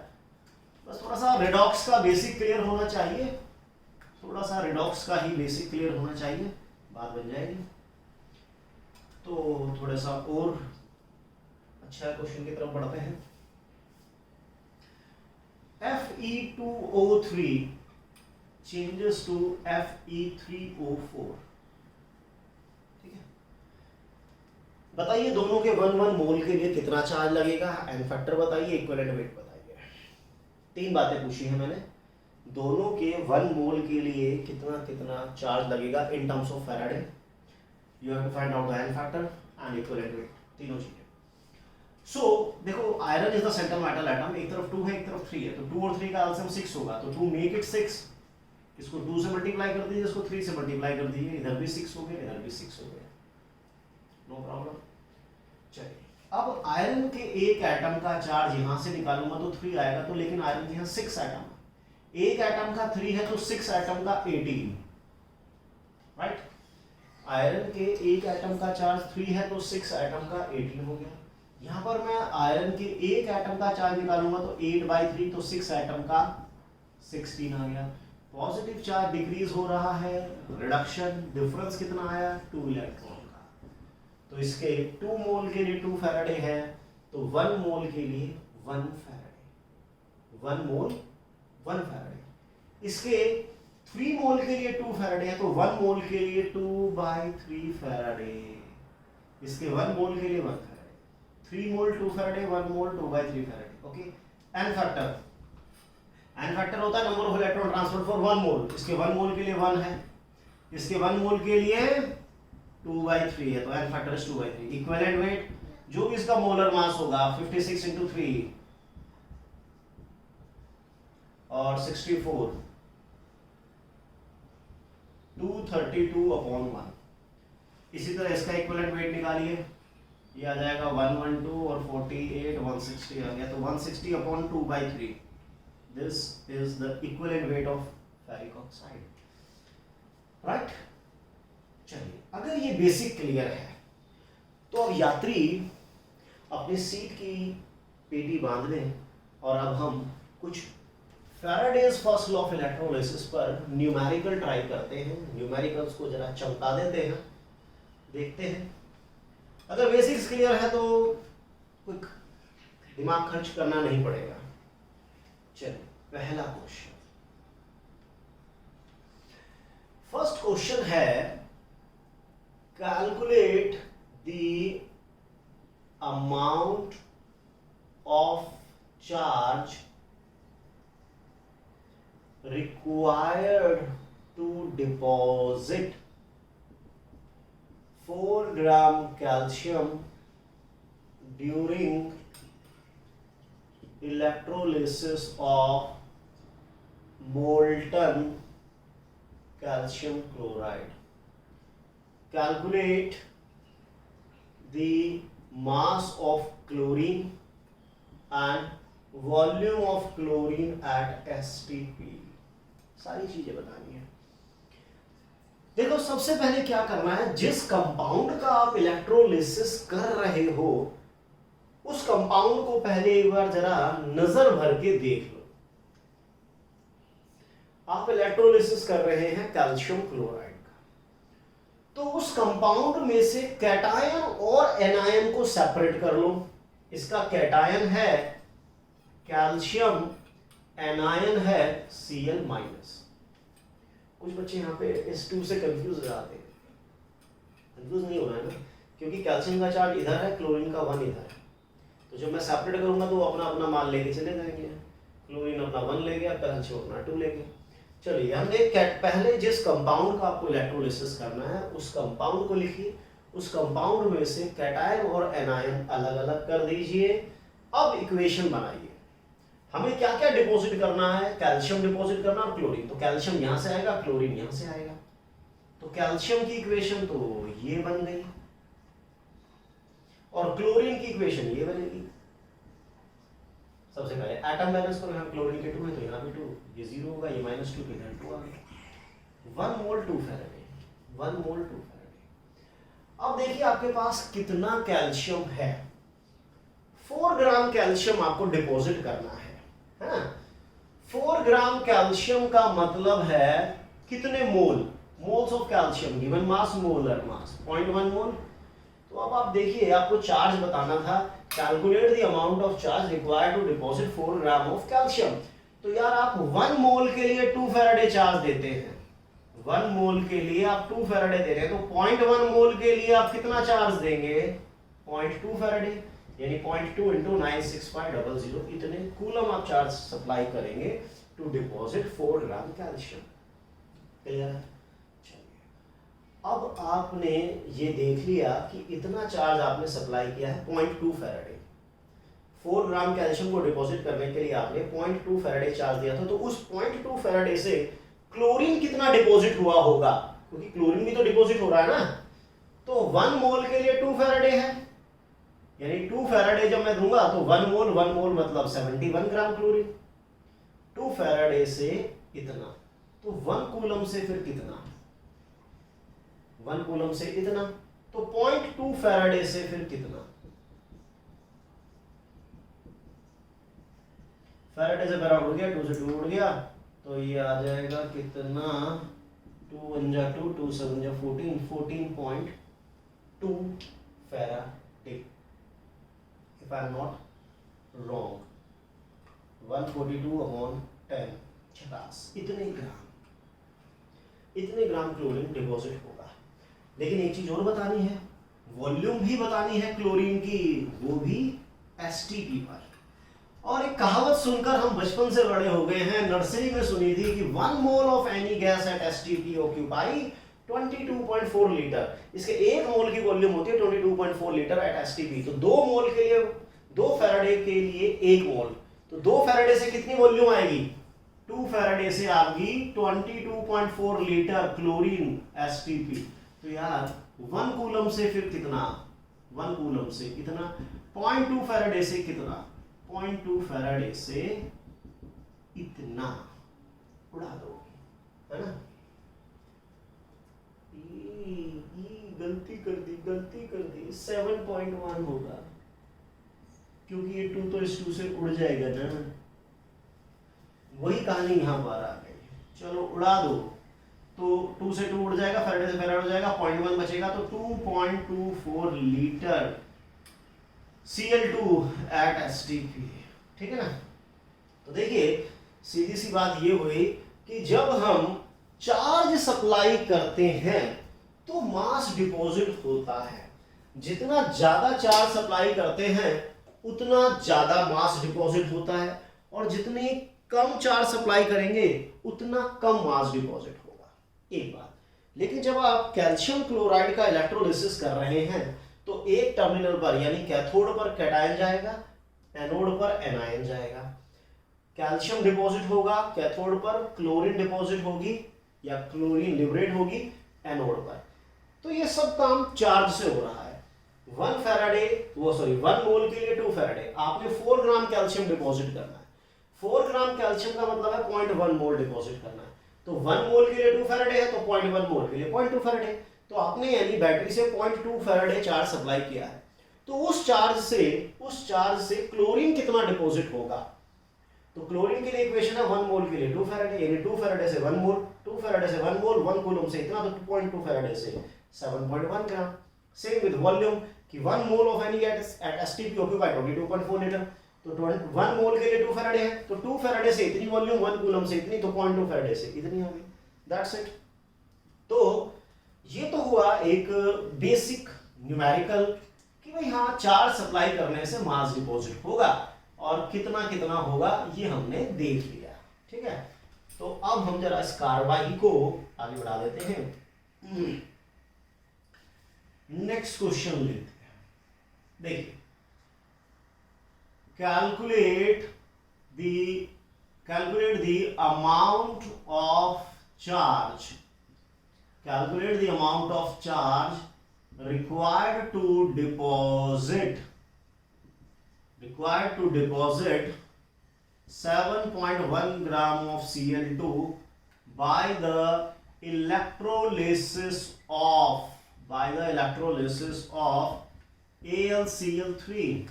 बस थोड़ा सा रेडॉक्स का बेसिक क्लियर होना चाहिए, थोड़ा सा रेडॉक्स का ही बेसिक क्लियर होना चाहिए, बात बन जाएगी। तो थोड़ा सा और अच्छा क्वेश्चन की तरफ बढ़ते हैं। Fe2O3 changes to Fe3O4। ठीक है, बताइए दोनों के 1 मोल के लिए कितना चार्ज लगेगा, एन फैक्टर बताइए, इक्विवेलेंट वेट बताइए। 3 बातें पूछी है मैंने। दोनों के 1 मोल के लिए कितना कितना चार्ज लगेगा in terms of Faraday, you have to find out the n factor and equivalent weight, तीनों चीजें। सो देखो iron is the central metal atom, एक तरफ 2 है एक तरफ 3 है, तो 2 और 3 का एलसीएम 6 होगा, तो 2 मेक इट 6। इसको 2 से मल्टीप्लाई कर दीजिए, इसको 3 से मल्टीप्लाई कर दीजिए, इधर भी 6 हो गया, इधर भी 6 हो गया, नो प्रॉब्लम। चलिए अब आयरन के एक एटम का चार्ज यहां से निकालूंगा तो 3 आएगा, तो लेकिन आयरन के यहाँ 6 एटम, एक एटम का 3 है तो 6 एटम का 18, राइट? आयरन के एक एटम का चार्ज 3 है तो 6 एटम का 18 हो गया। यहां पर मैं आयरन के एक एटम का चार्ज निकालूंगा तो 8/3, तो 6 एटम का 16 आ गया। पॉजिटिव चार्ज डिक्रीज हो रहा है, रिडक्शन, डिफरेंस कितना आया? 2 इलेक्ट्रॉन का। तो इसके 2 मोल के लिए 2 फैराडे है, तो 1 मोल के लिए 1 फैराडे, 1 मोल 1 फैराडे। इसके 3 मोल के लिए 2 फैराडे है, तो 1 मोल के लिए 2/3 फैराडे। इसके 1 मोल के लिए 1 Faraday, 3 mole 2 Faraday, 1 mole 2/3 Faraday. Okay, n factor, n factor होता है number of electron transfer for 1 mole. इसके 1 मोल के लिए 1 है, इसके 1 मोल के लिए 2/3 है, तो n factor is 2/3। Equivalent weight, जो भी इसका मोलर मास होगा 56 × 3 और 64, 232/1। इसी तरह इसका इक्विवेलेंट वेट निकालिए, ये आ जाएगा 112 और 48 160 आ गया, तो 160 upon 2/3 this is the equivalent weight of ferric oxide, right. चलिए, अगर ये बेसिक क्लियर है तो अब यात्री अपनी सीट की पेटी बांध लें और अब हम कुछ Faraday's first law of electrolysis पर न्यूमेरिकल ट्राई करते हैं। न्यूमेरिकल्स को जरा चमका देते हैं, देखते हैं। अगर बेसिक्स क्लियर है तो कोई दिमाग खर्च करना नहीं पड़ेगा। चलिए, पहला क्वेश्चन, फर्स्ट क्वेश्चन है calculate the amount of charge required to deposit 4 gram calcium during electrolysis of molten calcium chloride. Calculate the mass of chlorine and volume of chlorine at STP. सारी चीजें बतानी है। देखो, सबसे पहले क्या करना है, जिस कंपाउंड का आप इलेक्ट्रोलिसिस कर रहे हो उस कंपाउंड को पहले एक बार जरा नजर भर के देख लो। आप इलेक्ट्रोलिसिस कर रहे हैं कैल्शियम क्लोराइड का, तो उस कंपाउंड में से कैटायन और एनायन को सेपरेट कर लो। इसका कैटायन है कैल्शियम, एनायन है Cl-। कुछ बच्चे यहाँ पे S2 से कंफ्यूज हो जाते हैं। कंफ्यूज नहीं होना है ना, क्योंकि कैल्शियम का चार्ज इधर है, क्लोरीन का 1 इधर है। तो जब मैं सेपरेट करूंगा तो वो अपना अपना मान लेके चले जाएंगे। क्लोरीन अपना 1 ले गया, कैल्शियम अपना 2 ले गया। चलिए, हमने पहले जिस कंपाउंड का आपको इलेक्ट्रोलिसिस करना है उस कंपाउंड को लिखिए। उस कंपाउंड में से कैटायन और एनायन अलग अलग कर दीजिए। अब इक्वेशन बनाइए। हमें क्या क्या डिपॉजिट करना है, कैल्शियम डिपॉजिट करना और क्लोरीन। तो कैल्शियम यहां से आएगा, क्लोरीन यहां से आएगा। तो कैल्शियम की इक्वेशन तो ये बन गई और क्लोरीन की इक्वेशन ये बनेगी। सबसे पहले एटम बैलेंस करो, यहाँ क्लोरीन के 2 है तो यहाँ भी 2, ये 0 होगा, ये -2 के इधर 2 आ गया। 1 मोल 2 फैराडे, 1 मोल 2 फैराडे। अब देखिए आपके पास कितना कैल्शियम है। 4 ग्राम कैल्शियम आपको डिपॉजिट करना है। 4 ग्राम कैल्शियम का मतलब है कितने mole, moles of calcium given mass, molar mass 0.1 mole. तो अब आप देखिए, आपको चार्ज बताना था, calculate the amount of charge required to deposit 4 gram of calcium. तो यार आप 1 मोल के लिए 2 फैराडे चार्ज देते हैं। 1 मोल के लिए आप 2 फैराडे दे रहे हैं, तो 0.1 मोल के लिए आप कितना चार्ज देंगे, 0.2 फैराडे, यानी 0.2 × 96500 इतने कूलम आप चार्ज सप्लाई करेंगे to deposit 4 gram calcium. Clear है? चलिए, अब आपने ये देख लिया कि इतना चार्ज आपने सप्लाई किया है 0.2 फैराडे। 4 ग्राम कैल्शियम को डिपॉजिट करने के लिए आपने 0.2 फैराडे चार्ज दिया था। तो उस 0.2 फैराडे से क्लोरीन कितना डिपॉजिट हुआ होगा, क्योंकि क्लोरीन भी तो डिपॉजिट हो रहा है ना। तो 1 मोल के लिए 2 फैराडे है, यानी 2 फैराडे जब मैं दूंगा तो 1 मोल मतलब 71 ग्राम क्लोरीन। 2 फैराडे से इतना, तो 1 कूलम से फिर कितना, 1 कूलम से इतना, तो 0.2 फैराडे से फिर कितना, फैराडे से पैरा उड़ गया, 2 से 2 उड़ गया, तो ये आ जाएगा कितना, 2 1 जा 2, 2 7 जा 14, 14.2 Faraday if I am not wrong। 142/10 50, इतने ग्राम क्लोरीन डिपॉजिट होगा। लेकिन एक चीज और बतानी है, वॉल्यूम भी बतानी है क्लोरीन की, वो भी एसटीपी पर। और एक कहावत सुनकर हम बचपन से बड़े हो गए हैं, नर्सरी में सुनी थी कि 1 mole of any gas at STP occupy 22.4 litre. इसके 1 मोल की वॉल्यूम होती है 22.4 लीटर एट एसटीपी। तो 2 मोल के लिए, 2 फैराडे के लिए 1 मोल, तो 2 फैराडे से कितनी वॉल्यूम आएगी, 2 फैराडे से आपकी 22.4 लीटर क्लोरीन एसटीपी। तो यार 1 कूलम से फिर कितना, 1 कूलम से इतना, 0.2 फैराडे से कितना, 0.2 फैराडे से इतना, उड़ा दो, है ना। गलती कर दी 7.1 होगा, क्योंकि ये 2 तो इस 2 से उड़ जाएगा ना, वही कहानी यहाँ पर आ गई। चलो उड़ा दो, तो 2 से 2 उड़ जाएगा, फैराडे से फैराड हो जाएगा, 0.1 बचेगा, तो 2.24 लीटर Cl2 एट STP, ठीक है ना। तो देखिए सीधी सी बात ये हुई कि जब हम चार्ज सप्लाई करते हैं तो मास डिपॉजिट होता है। जितना ज्यादा चार्ज सप्लाई करते हैं उतना ज्यादा मास डिपॉजिट होता है, और जितनी कम चार्ज सप्लाई करेंगे उतना कम मास डिपॉजिट होगा। एक बात, लेकिन जब आप कैल्शियम क्लोराइड का इलेक्ट्रोलिसिस कर रहे हैं तो एक टर्मिनल पर यानी कैथोड पर कैटायन जाएगा, एनोड पर एनायन जाएगा। कैल्शियम डिपॉजिट होगा कैथोड पर, क्लोरीन डिपॉजिट होगी या क्लोरीन लिबरेट होगी एनोड पर। तो ये सब काम चार्ज से हो रहा है। 1 मोल के लिए 2 फैराडे, आपने 4 ग्राम कैल्शियम डिपॉजिट करना है। 4 ग्राम कैल्शियम का मतलब है 0.1 मोल डिपॉजिट करना है। तो 1 मोल के लिए 2 फैराडे है, तो 0.1 मोल के लिए 0.2 फैराडे। तो आपने यानी बैटरी से 0.2 फैराडे चार्ज सप्लाई किया है, तो उस चार्ज से क्लोरीन कितना डिपॉजिट होगा। तो क्लोरीन के लिए इक्वेशन है 1 मोल के लिए 2 फैराडे, यानी 2 फैराडे से 1 मोल, 2 फैराडे से 1 मोल, 1 कूलम से इतना, तो 2.2 फैराडे से 7.1 ग्राम। सेम विद वॉल्यूम कि 1 mole of any at STP occupy 22.4 litre, तो 1 मोल के लिए 2 फैराडे है, तो 2 फैराडे से इतनी वॉल्यूम, 1 कूलम से इतनी, तो 0.2 फैराडे से इतनी होगी। That's it. तो ये तो हुआ एक बेसिक न्यूमेरिकल कि भाई हाँ चार्ज सप्लाई करने से मास डिपॉजिट होगा, और कितना कितना होगा ये हमने देख लिया, ठीक है। तो अब हम जरा इस कार्यवाही को आगे बढ़ा देते हैं। नेक्स्ट क्वेश्चन लेते हैं। देखिए, calculate the amount of charge, calculate the amount of charge required to deposit 7.1 gram of Cl2 by the electrolysis of AlCl3।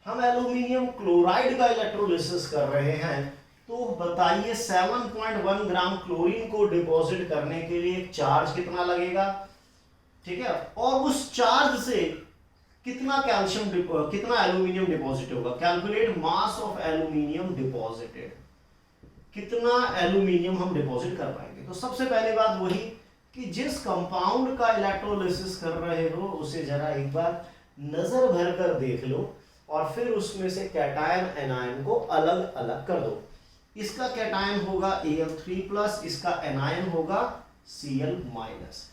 हम एल्यूमिनियम क्लोराइड का इलेक्ट्रोलिसिस कर रहे हैं, तो बताइए 7.1 ग्राम क्लोरीन को डिपॉजिट करने के लिए चार्ज कितना लगेगा, ठीक है। और उस चार्ज से कितना एल्यूमिनियम डिपॉजिट होगा। Calculate mass of aluminium deposited, कितना एल्यूमिनियम हम डिपॉजिट कर पाएंगे। तो सबसे पहले बात वही कि जिस कंपाउंड का इलेक्ट्रोलिसिस कर रहे हो उसे जरा एक बार नजर भर कर देख लो, और फिर उसमें से कैटायन एनायन को अलग अलग कर दो। इसका कैटायन होगा Al3+, इसका एनायन होगा Cl-।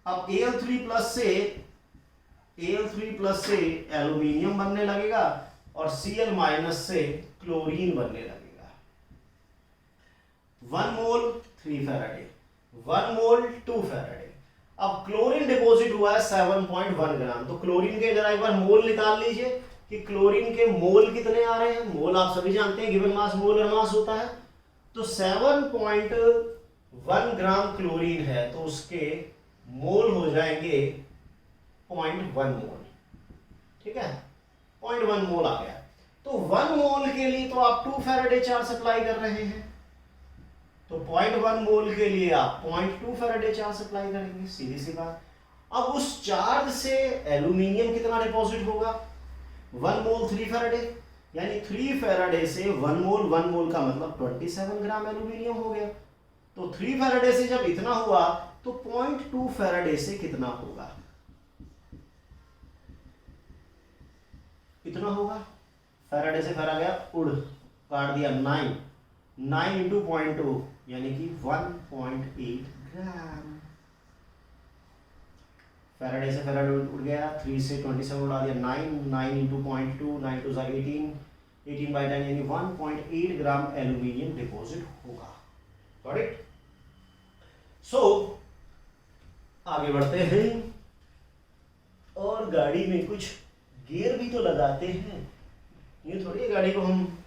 अब Al3+ से एल्यूमिनियम बनने लगेगा, और Cl- से क्लोरीन बनने लगेगा। 1 मोल 3 फैराडे, 1 मोल 2 फैराडे। अब क्लोरीन डिपॉजिट हुआ है 7.1 ग्राम, तो क्लोरीन के जरा एक बार मोल निकाल लीजिए कि क्लोरीन के मोल कितने आ रहे हैं। मोल आप सभी जानते हैं, गिवन मास मोलर मास होता है। तो 7.1 ग्राम क्लोरीन है, तो उसके मोल हो जाएंगे 0.1 मोल, ठीक है। 0.1 मोल आ गया। तो 1 मोल के लिए तो आप 2 फैराडे चार्ज सप्लाई कर रहे हैं, तो 0.1 मोल के लिए आप 0.2 फैराडे चार्ज सप्लाई करेंगे, सीधी सी बात। अब उस चार्ज से एल्यूमिनियम कितना डिपॉजिट होगा। 1 मोल 3 फैराडे, यानी 3 फैराडे से 1 मोल का मतलब 27 ग्राम एल्यूमिनियम हो गया। तो 3 फैराडे से जब इतना हुआ तो 0.2 फैराडे से कितना होगा, इतना होगा। फैराडे से फैरा गया, उड़ काट दिया 9 इंटू 0.2 यानी कि 1.8 ग्राम। फैराडे से फैराडे उड़ गया, 3 से 27 उड़ा दिया 9 इंटू 0.2, 9 टू 18 बाई 10 यानी 1.8 ग्राम एल्यूमिनियम डिपॉजिट होगा। Got it. सो आगे बढ़ते हैं, और गाड़ी में कुछ गियर भी तो लगाते हैं, ये थोड़ी गाड़ी को हम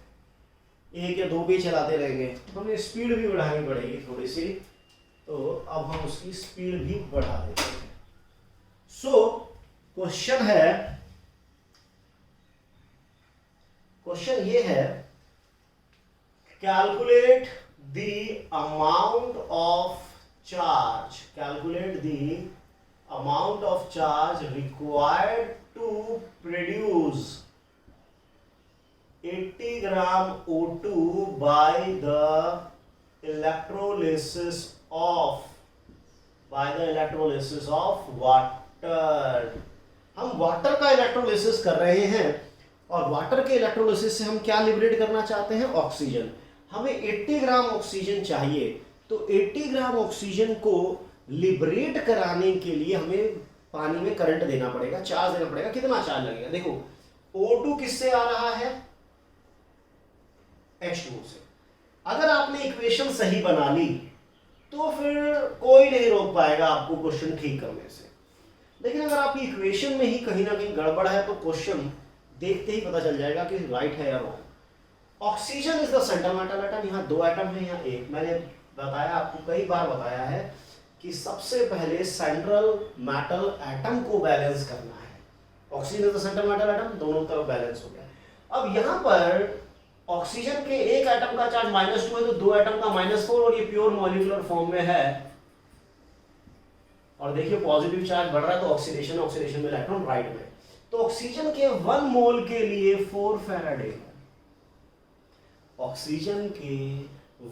1 या 2 पे चलाते रहेंगे, हमें स्पीड भी बढ़ानी पड़ेगी थोड़ी सी। तो अब हम उसकी स्पीड भी बढ़ा देते हैं। सो क्वेश्चन ये है, calculate the amount of charge required to produce 80 gram O2 by the electrolysis of water। हम वाटर का इलेक्ट्रोलिसिस कर रहे हैं, और वाटर के इलेक्ट्रोलिसिस से हम क्या लिबरेट करना चाहते हैं? ऑक्सीजन। हमें 80 ग्राम ऑक्सीजन चाहिए, तो 80 ग्राम ऑक्सीजन को लिबरेट कराने के लिए हमें पानी में करंट देना पड़ेगा, चार्ज देना पड़ेगा। कितना चार्ज लगेगा? देखो O2 किससे आ रहा है? H2O से। अगर आपने इक्वेशन सही बना ली तो फिर कोई नहीं रोक पाएगा आपको क्वेश्चन ठीक करने से। लेकिन अगर आपकी इक्वेशन में ही कहीं ना कहीं गड़बड़ है तो क्वेश्चन देखते ही पता चल जाएगा कि राइट है या wrong. Oxygen is the centre metal atom, यहाँ 2 एटम है, यहाँ 1। मैंने बताया, आपको कई बार बताया है कि सबसे पहले सेंट्रल मेटल एटम को बैलेंस करना है। Oxygen is the centre metal atom, दोनों तरफ बैलेंस हो गया। अब यहाँ पर ऑक्सीजन के 1 एटम का चार्ज -2 है, तो 2 एटम का -4, और ये प्योर मॉलिक्यूलर फॉर्म में है। और देखिए पॉजिटिव चार्ज बढ़ रहा है तो ऑक्सीडेशन में इलेक्ट्रॉन राइट में। तो ऑक्सीजन के 1 मोल के लिए 4 फैराडे है। ऑक्सीजन के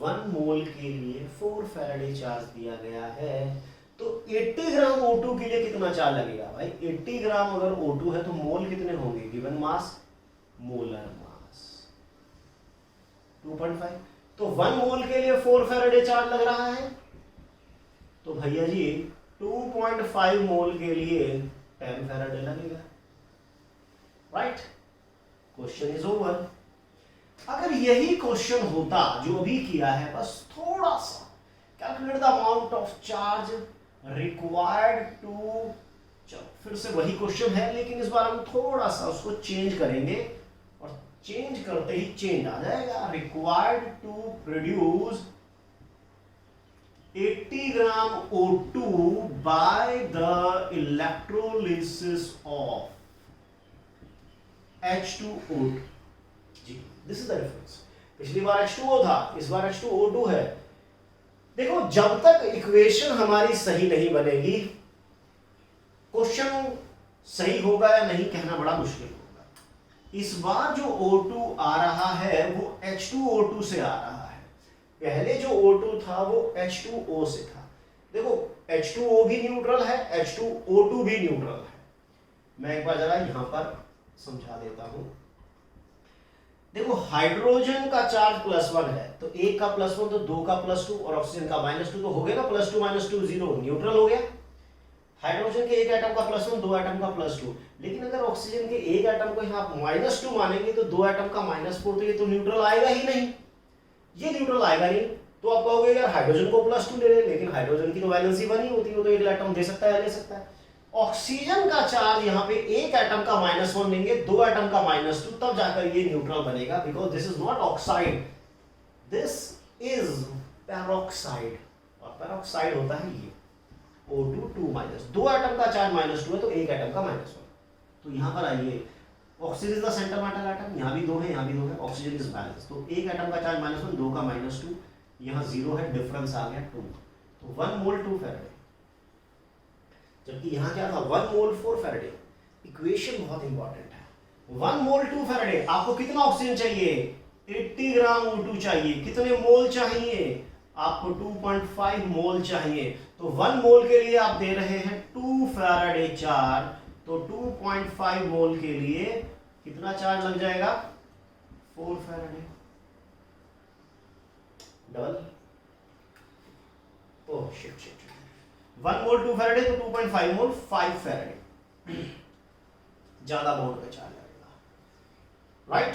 1 मोल के लिए 4 फैराडे चार्ज दिया गया है। तो 80 ग्राम O2 के लिए कितना चार्ज लगेगा भाई? 80 ग्राम अगर O2 है तो मोल कितने होंगे? गिवन मास, मोलर मास 2.5। तो 1 मोल के लिए 4 फैराडे चार्ज लग रहा है, तो भैया जी 2.5 मोल के लिए 10 फैराडे लगेगा। Right, question is over. अगर यही क्वेश्चन होता जो अभी किया है, बस थोड़ा सा calculate the amount of charge required to, चलो फिर से वही क्वेश्चन है, लेकिन इस बार हम थोड़ा सा उसको चेंज करेंगे, और चेंज करते ही चेंज आ जाएगा। Required to produce 80 gram O2 by the electrolysis of H2O2। जी, दिस इज द डिफरेंस। पिछली बार H2O था, इस बार H2O2 है। देखो, जब तक इक्वेशन हमारी सही नहीं बनेगी, क्वेश्चन सही होगा या नहीं कहना बड़ा मुश्किल होगा। इस बार जो O2 आ रहा है वो H2O2 से आ रहा है। पहले जो O2 था वो H2O से था। देखो, H2O भी न्यूट्रल है, H2O2 भी न्यूट्रल है। मैं एक बार जरा यहां पर समझा देता हूं। देखो, हाइड्रोजन का चार्ज +1 है, तो 1 का +1 तो 2 का +2, और ऑक्सीजन का -2, तो हो गया ना +2 -2 0, न्यूट्रल हो गया। हाइड्रोजन के 1 एटम का +1, 2 एटम का +2। लेकिन अगर ऑक्सीजन के 1 एटम को यहाँ -2 मानेंगे तो 2 एटम का -4, तो ये तो न्यूट्रल आएगा ही नहीं, ये न्यूट्रल आएगा नहीं। तो आप कहोगे यार हाइड्रोजन को +2 ले रहे, लेकिन हाइड्रोजन की तो वैलेंसी 1 ही होती है, वो तो 1 इलेक्ट्रॉन दे सकता है, ले सकता है। ऑक्सीजन का चार्ज यहाँ पे 1 एटम का -1 लेंगे, 2 एटम का -2, तब जाकर ये न्यूट्रल बनेगा, because this is not oxide, this is peroxide, और पेरोक्साइड होता है ये O2 2-। 2 एटम का चार्ज -2 है तो 1 एटम का -1। तो यहाँ पर आइए, oxygen is the centre metal atom, यहाँ भी 2 है, यहाँ भी 2 है, ऑक्सीजन इज बैलेंस। तो 1 एटम का चार्ज -1, 2 का -2, यहाँ 0 है, डिफरेंस आ गया 2। तो 1 मोल 2 फैराडे, जबकि यहाँ क्या था 1 मोल 4 फैराडे। इक्वेशन बहुत इंपॉर्टेंट है। 1 मोल 2 फैराडे, आपको कितना ऑक्सीजन चाहिए? 80 ग्राम O2 चाहिए। कितने मोल चाहिए? आपको 2.5 मोल चाहिए। तो 1 मोल के लिए आप दे रहे हैं 2 फैराडे चार्ज, तो 2.5 मोल के लिए कितना चार्ज लग जाएगा? 4 फैराडे। डबल, ओह शिट, 1 मोल 2 फैराडे, तो 2.5 मोल 5 फैराडे, ज्यादा मोल का चार्ज लगेगा। राइट,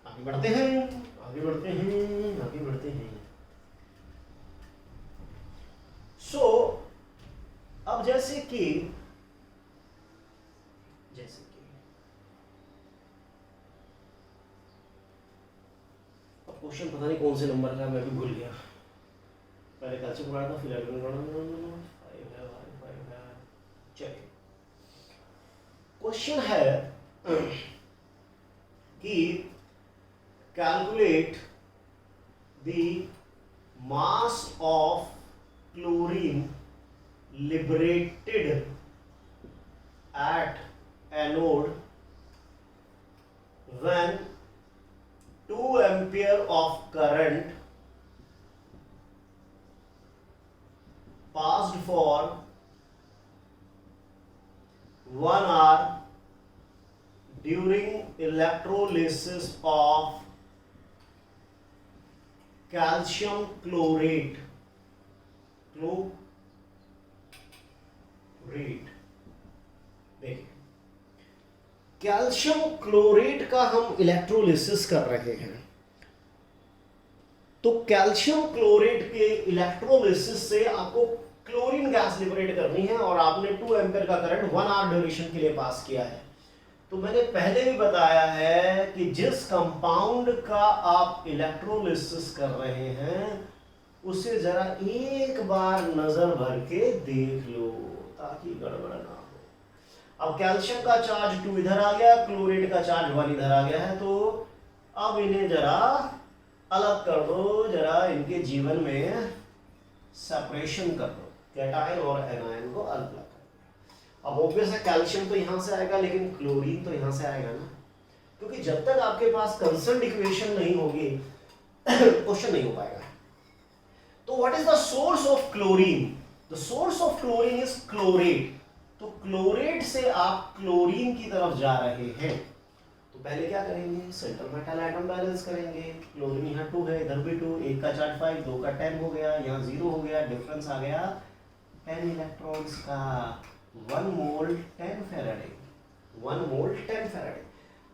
आगे बढ़ते हैं, आगे बढ़ते हैं, आगे बढ़ते हैं। सो अब जैसे क्वेश्चन पता नहीं कौन से नंबर का, मैं भी भूल गया। पहले कैल्शियम पढ़ा था, फिर एल्यूमिनियम। चलिए, क्वेश्चन है कि calculate the mass of chlorine liberated at anode when 2 ampere of current passed for 1 hour during electrolysis of calcium chlorate. देखिए, कैल्शियम क्लोरेट का हम इलेक्ट्रोलिसिस कर रहे हैं, तो कैल्शियम क्लोरेट के इलेक्ट्रोलिसिस से आपको क्लोरीन गैस लिबरेट करनी है और आपने 2 एम्पीयर का करंट 1 आवर ड्यूरेशन के लिए पास किया है। तो मैंने पहले भी बताया है कि जिस कंपाउंड का आप इलेक्ट्रोलिसिस कर रहे हैं उसे जरा एक बार नजर भर के देख लो ताकि गड़बड़ ना हो। अब कैल्शियम का चार्ज 2 इधर आ गया, क्लोरेट का चार्ज 1 इधर आ गया है, तो अब इन्हें जरा अलग कर दो, जरा इनके जीवन में सेपरेशन कर दो, कैटायन और एनायन को अलग कर दो। अब ऑब्वियस है कैल्शियम तो यहां से आएगा लेकिन क्लोरीन तो यहां से आएगा ना, क्योंकि जब तक आपके पास कंसर्न्ड इक्वेशन नहीं होगी क्वेश्चन नहीं हो पाएगा। तो what is the source of chlorine? The source of chlorine is chlorate. तो क्लोरेट से आप क्लोरीन की तरफ जा रहे हैं, तो पहले क्या करेंगे, सेंट्रल मेटल एटम बैलेंस करेंगे। क्लोरीन यहाँ 2 है, इधर भी 2, एक का चार्ज 5, 2 का 10 हो गया, यहाँ 0 हो गया, डिफरेंस आ गया 10 इलेक्ट्रॉन्स का। 1 मोल 10 फैराडे, 1 मोल 10 फैराडे।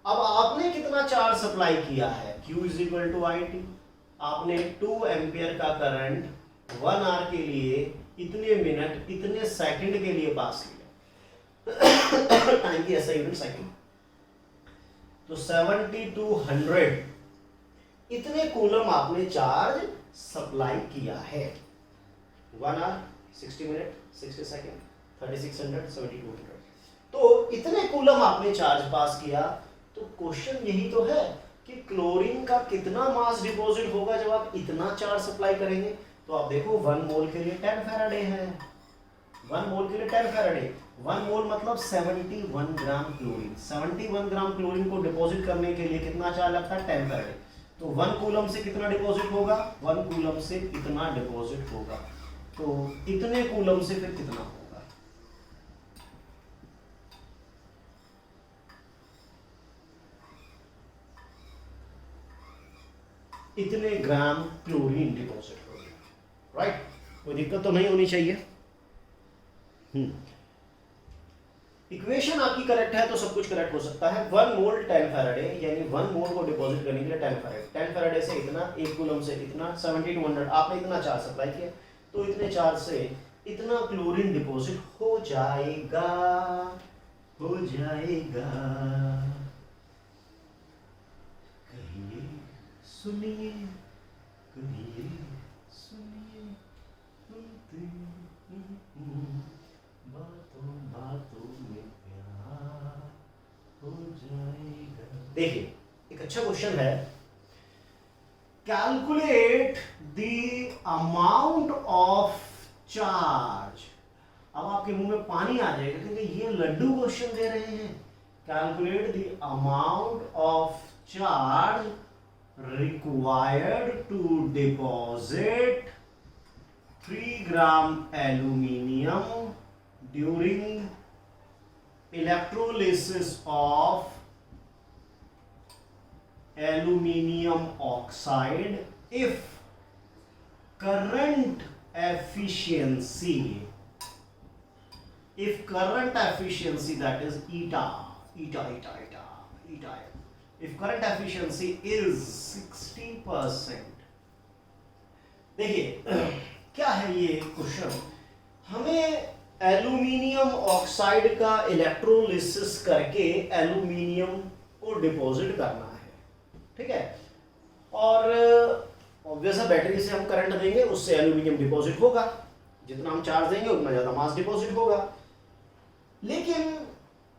अब आपने कितना चार्ज सप्लाई किया है, Q is equal to IT। आपने 2 एम्पियर का करंट 1 आवर के लिए इतने मिनट इतने सेकंड के लिए पास किया, टाइम की ऐसा यूनिट सेकंड। तो 7200 इतने कूलम आपने चार्ज सप्लाई किया है। 1 आवर 60 मिनट 60 सेकंड 3600 7200, तो इतने कूलम आपने चार्ज पास किया। तो क्वेश्चन यही तो है कि क्लोरीन का कितना मास डिपॉजिट होगा जब आप इतना चार्ज सप्लाई करेंगे। तो आप देखो 1 मोल के लिए 10 फैराडे है, 1 मोल के लिए 10 फैराडे। 1 मोल मतलब 71 ग्राम क्लोरीन। 71 ग्राम क्लोरीन को डिपॉजिट करने के लिए कितना चार्ज लगता है, 10 फैराडे। तो 1 कूलम से कितना डिपॉजिट होगा, 1 कूलम से इतना डिपॉजिट होगा। तो इतने कूलम से फिर कितना होगा, इतने ग्राम क्लोरीन डिपॉजिट हो गया। राइट, कोई दिक्कत तो नहीं होनी चाहिए। इक्वेशन आपकी करेक्ट है तो सब कुछ करेक्ट हो सकता है। 1 मोल 10 फैराडे, यानी 1 मोल को डिपॉजिट करने के लिए 10 फैराडे, 10 फैराडे से इतना, 1 कूलम से इतना, 7200 आपने इतना चार्ज सप्लाई किया, तो इतने चार्ज से इतना क्लोरीन डिपॉजिट हो जाएगा, हो जाएगा। कहिए सुनिए, कहिए सुनिए, बातों बातों में प्यार हो जाएगा। देखिए, एक अच्छा क्वेश्चन है, calculate the amount of charge. अब आपके मुंह में पानी आ जाएगा क्योंकि ये लड्डू क्वेश्चन दे रहे हैं। Calculate the amount of charge required to deposit 3 gram aluminium during electrolysis of aluminium oxide if current efficiency that is eta if current efficiency is 60%। देखिए क्या है ये क्वेश्चन, हमें एल्यूमिनियम ऑक्साइड का इलेक्ट्रोलिसिस करके एल्यूमिनियम को डिपॉजिट करना है, ठीक है। और ऑब्वियस है बैटरी से हम करंट देंगे उससे एल्यूमिनियम डिपॉजिट होगा, जितना हम चार्ज देंगे उतना ज्यादा मास डिपॉजिट होगा। लेकिन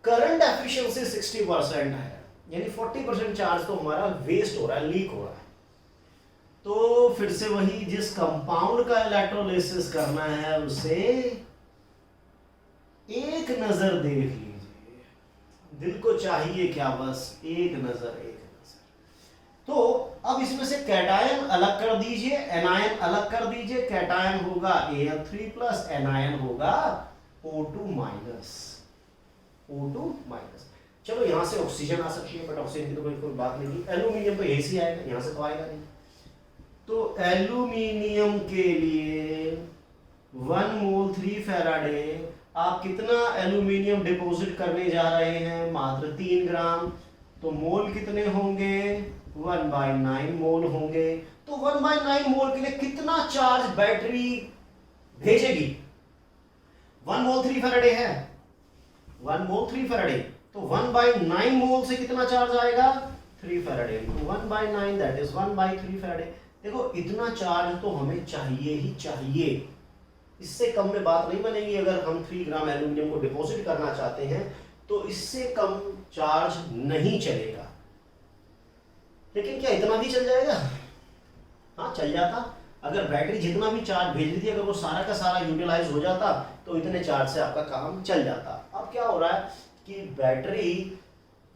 करंट एफिशिएंसी 60% है, यानी 40% चार्ज तो हमारा वेस्ट हो रहा है, लीक हो रहा है। तो फिर से वही, जिस कंपाउंड का इलेक्ट्रोलिसिस करना है उसे एक नजर देख लीजिए, दिल को चाहिए क्या, बस एक नजर, एक नजर। तो अब इसमें से कैटायन अलग कर दीजिए, एनायन अलग कर दीजिए। कैटायन होगा Al3+, एनायन होगा O2-, O2-। चलो यहां से ऑक्सीजन आ सकती है, बट ऑक्सीजन की तो कोई बात नहीं। एल्यूमिनियम तो यही से आएगा, यहां से तो आएगा नहीं। तो एल्यूमिनियम के लिए 1 मोल 3 फैराडे, आप कितना एल्यूमिनियम डिपॉजिट करने जा रहे हैं? मात्र 3 ग्राम। तो मोल कितने होंगे? 1/9 मोल होंगे। तो 1/9 मोल के लिए कितना चार्ज बैटरी भेजेगी? 1 मोल 3 फैराडे है, 1 मोल 3 फैराडे, तो 1/9 मोल से कितना चार्ज आएगा? 3 फैराडे। तो 1/9 दैट इज 1/3 फैराडे। देखो इतना चार्ज तो हमें चाहिए ही चाहिए, इससे कम में बात नहीं बनेगी। अगर हम 3 ग्राम एल्यूमिनियम को डिपॉजिट करना चाहते हैं तो इससे कम चार्ज नहीं चलेगा। लेकिन क्या इतना भी चल जाएगा? हाँ चल जाता। अगर बैटरी जितना भी चार्ज भेज रही थी अगर वो सारा का सारा यूटिलाइज हो जाता तो इतने चार्ज से आपका काम चल जाता। अब क्या हो रहा है कि बैटरी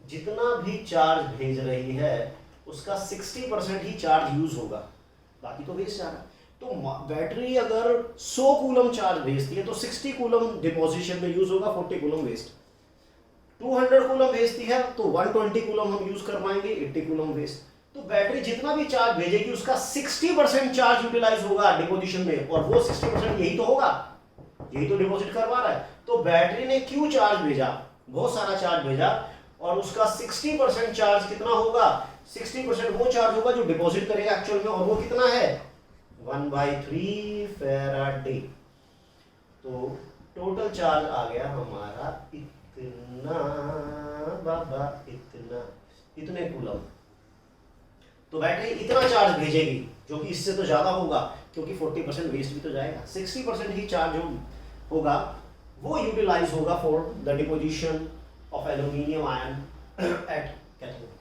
जितना भी चार्ज भेज रही है उसका 60% ही चार्ज यूज होगा, बाकी तो वेस्ट जा रहा है। तो बैटरी अगर 100 कूलम चार्ज भेजती है तो 60 कूलम डिपोजिशन में यूज होगा, 40 कूलम वेस्ट। 200 कूलम भेजती है तो 120 कूलम हम यूज कर पाएंगे, 80 कूलम वेस्ट। तो बैटरी जितना भी चार्ज भेजेगी उसका 60% चार्ज यूटिलाइज होगा डिपोजिशन में, और वो 60% यही तो होगा, यही तो डिपॉजिट करवा रहा है। तो बैटरी ने क्यों चार्ज भेजा? बहुत सारा चार्ज भेजा, और उसका 60% चार्ज कितना होगा? 60% वो चार्ज होगा जो डिपॉजिट करेगा एक्चुअल में, और वो कितना है? 1/3 फैराडे। तो टोटल चार्ज आ गया हमारा इतना, बाबा इतना, इतने कूलम। तो बैटरी इतना चार्ज भेजेगी, जो कि इससे तो ज्यादा होगा क्योंकि 40% वेस्ट भी तो जाएगा। 60% ही चार्ज जो होगा वो यूटिलाइज होगा for the deposition of aluminium ion at cathode.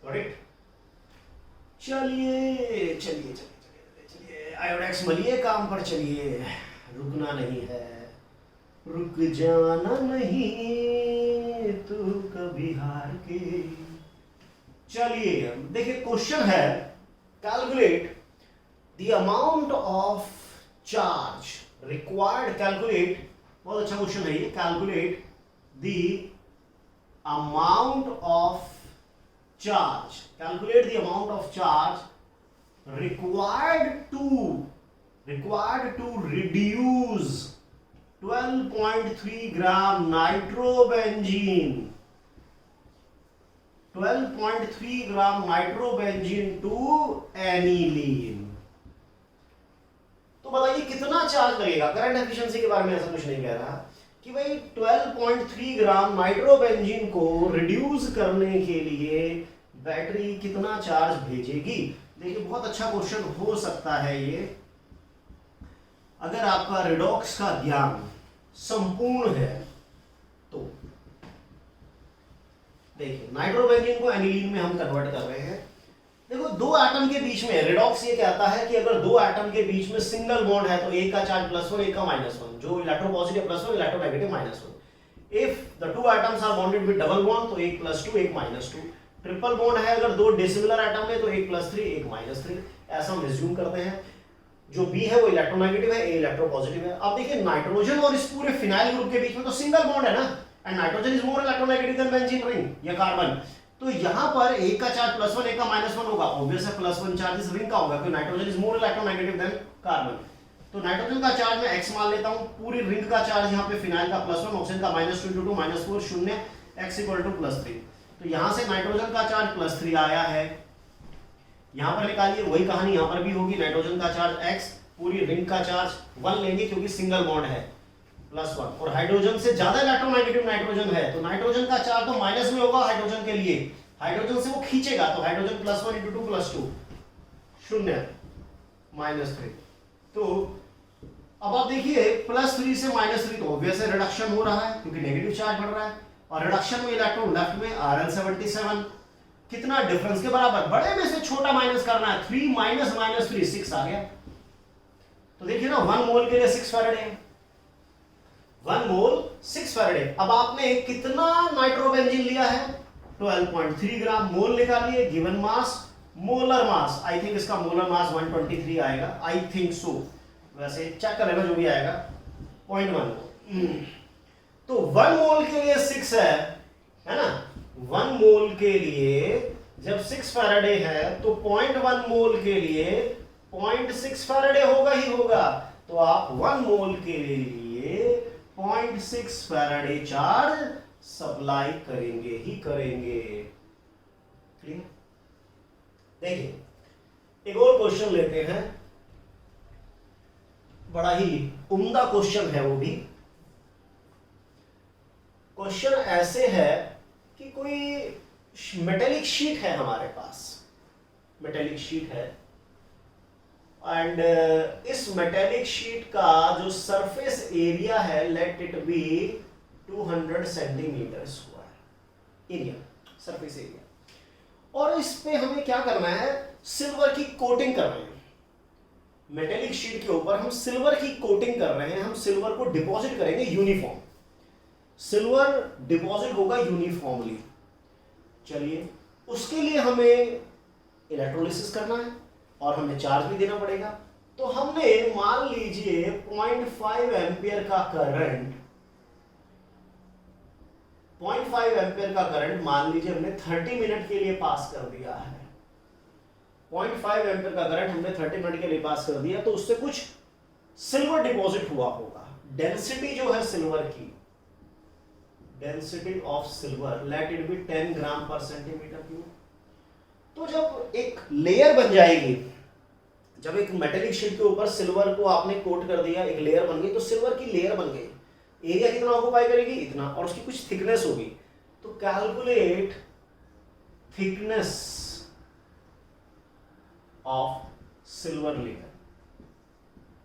Got it? चलिए चलिए चलिए चलिए, आयोडेक्स मलिए काम पर चलिए, रुकना नहीं है, रुक जाना नहीं तू कभी हार के। चलिए देखिए क्वेश्चन है, calculate the amount of charge required. Calculate, बहुत अच्छा क्वेश्चन है ये। Calculate the amount of charge, calculate the amount of charge required to reduce 12.3 gram nitrobenzene, 12.3 gram nitrobenzene to aniline. तो बताइए कितना चार्ज लगेगा? करंट एफिशिएंसी के बारे में ऐसा कुछ नहीं कह रहा कि भाई 12.3 ग्राम नाइट्रोबेंजीन को रिड्यूस करने के लिए बैटरी कितना चार्ज भेजेगी। देखिए बहुत अच्छा क्वेश्चन हो सकता है ये, अगर आपका रिडॉक्स का ज्ञान संपूर्ण है तो। देखिए नाइट्रोबेंजीन को एनिलीन में हम कन्वर्ट कर रहे हैं। देखो दो एटम के बीच में रिडॉक्स ये कहता है कि अगर दो एटम के बीच में सिंगल बॉन्ड है तो एक का चार्ज +1 एक का -1, जो electropositive +1 electronegative -1। If the two atoms are bonded with double bond तो एक +2 एक -2। ट्रिपल बॉन्ड है अगर दो डिसिमिलर एटम है तो एक +3 एक -3। ऐसा हम एज्यूम करते हैं। जो बी है वो इलेक्ट्रोनेगेटिव है, ए इलेक्ट्रोपॉजिटिव है। अब देखिए नाइट्रोजन और इस पूरे फिनाइल ग्रुप के बीच में तो सिंगल बॉन्ड है ना, and nitrogen is more electronegative than benzene ring या कार्बन। तो यहां पर एक का चार्ज +1 एक का -1 होगा, ऑब्वियस है +1 चार्ज इस रिंग का होगा क्योंकि nitrogen is more electronegative than carbon. तो नाइट्रोजन का चार्ज मैं x मान लेता हूं, पूरी रिंग का चार्ज यहां पे फिनाइल का +1, ऑक्सीजन का -2 × 2 -4 0 x = +3। तो यहां से नाइट्रोजन का चार्ज +3 आया है, यहां पर निकालिए वही कहानी यहां पर भी होगी। नाइट्रोजन का चार्ज x, पूरी रिंग का चार्ज 1 लेंगे क्योंकि सिंगल बॉन्ड है +1, और हाइड्रोजन से ज्यादा इलेक्ट्रोनेगेटिव नाइट्रोजन है तो नाइट्रोजन का चार्ज तो माइनस में होगा हाइड्रोजन के लिए, हाइड्रोजन से वो खींचेगा तो हाइड्रोजन +1 × 2 +2 0 -3। तो अब आप देखिए +3 से -3 तो ऑब्वियस है रिडक्शन हो रहा है क्योंकि नेगेटिव चार्ज बढ़ रहा है, और रिडक्शन में इलेक्ट्रॉन लेफ्ट में Rl77 कितना डिफरेंस के बराबर, बड़े में से छोटा माइनस करना है, 3 -3 6 आ गया। तो देखिए ना 1 मोल के लिए 6 फैराडे है, 1 मोल 6 फैराडे। अब आपने कितना नाइट्रोबेंजीन लिया है, 12.3 ग्राम, मोल निकालिए, given mass, molar mass, I think इसका मोलर मास 123 आएगा, आई थिंक सो, वैसे चेक कर लेना जो भी आएगा, 0.1। तो 1 मोल के लिए 6 है ना, 1 मोल के लिए जब 6 फैराडे है तो 0.1 मोल के लिए 0.6 फैराडे होगा ही होगा। तो आप 1 मोल के लिए 0.6 फैराडे चार्ज सप्लाई करेंगे ही करेंगे। क्लियर? देखिए एक और क्वेश्चन लेते हैं, बड़ा ही उम्दा क्वेश्चन है वो भी। क्वेश्चन ऐसे है कि कोई मेटेलिक शीट है हमारे पास, मेटेलिक शीट है, एंड इस मेटेलिक शीट का जो सरफेस एरिया है, let it B 200 centimetre square area, surface area, और इस पे हमें क्या करना है, सिल्वर की कोटिंग कर रहे हैं। मेटेलिक शीट के ऊपर हम सिल्वर की कोटिंग कर रहे हैं, हम सिल्वर को डिपॉजिट करेंगे यूनिफॉर्म, सिल्वर डिपॉजिट होगा यूनिफॉर्मली। चलिए उसके लिए हमें इलेक्ट्रोलिसिस करना है और हमें चार्ज भी देना पड़ेगा। तो हमने मान लीजिए 0.5 एम्पियर का करंट, 0.5 एम्पियर का करंट मान लीजिए हमने 30 मिनट के लिए पास कर दिया है, 0.5 एम्पियर का करंट हमने 30 मिनट के लिए पास कर दिया, तो उससे कुछ सिल्वर डिपॉजिट हुआ होगा। डेंसिटी जो है सिल्वर की, density of silver, late it B 10 ग्राम पर सेंटीमीटर क्यूब। तो जब एक लेयर बन जाएगी, जब एक मेटेलिक शीट के ऊपर सिल्वर को आपने कोट कर दिया, एक लेयर बन गई, तो सिल्वर की लेयर बन गई, एरिया कितना ऑक्युपाई करेगी, इतना, और उसकी कुछ थिकनेस होगी। तो calculate thickness of silver layer,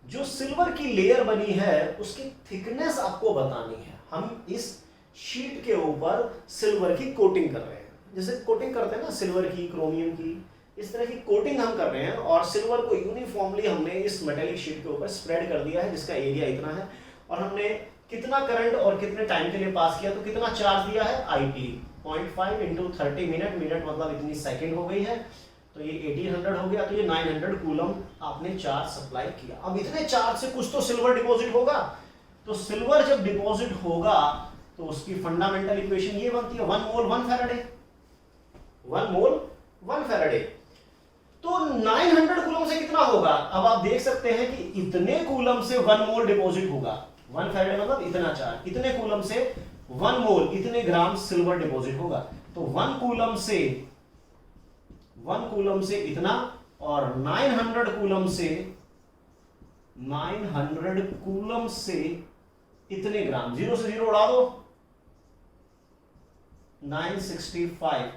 जो सिल्वर की लेयर बनी है उसकी थिकनेस आपको बतानी है। हम इस शीट के ऊपर सिल्वर की कोटिंग कर रहे हैं, जैसे कोटिंग करते हैं ना सिल्वर की, क्रोमियम की, इस तरह की कोटिंग हम कर रहे हैं, और सिल्वर को यूनिफॉर्मली हमने इस मेटेलिक शीट के ऊपर स्प्रेड कर दिया है, जिसका एरिया इतना है, और हमने कितना करंट और कितने टाइम के लिए पास किया, तो कितना चार्ज दिया है, IT 0.5 इंटू 30 मिनट, मिनट मतलब इतनी सेकेंड हो गई है, तो ये 1800 हो गया, तो ये 900 कूलम आपने चार्ज सप्लाई किया। अब इतने चार्ज से कुछ तो सिल्वर डिपॉजिट होगा, तो सिल्वर जब डिपॉजिट होगा तो उसकी फंडामेंटल इक्वेशन ये बनती है 1 मोल 1 फैराडे, 1 मोल 1 फैराडे। तो 900 कूलम से कितना होगा, अब आप देख सकते हैं कि इतने कूलम से 1 मोल डिपॉजिट होगा, 1 फैराडे मतलब इतना चार्ज, इतने कूलम से 1 मोल, इतने ग्राम सिल्वर डिपॉजिट होगा। तो 1 कूलम से इतना, और 900 कूलम से इतने ग्राम, 0 से 0 उड़ा दो, 965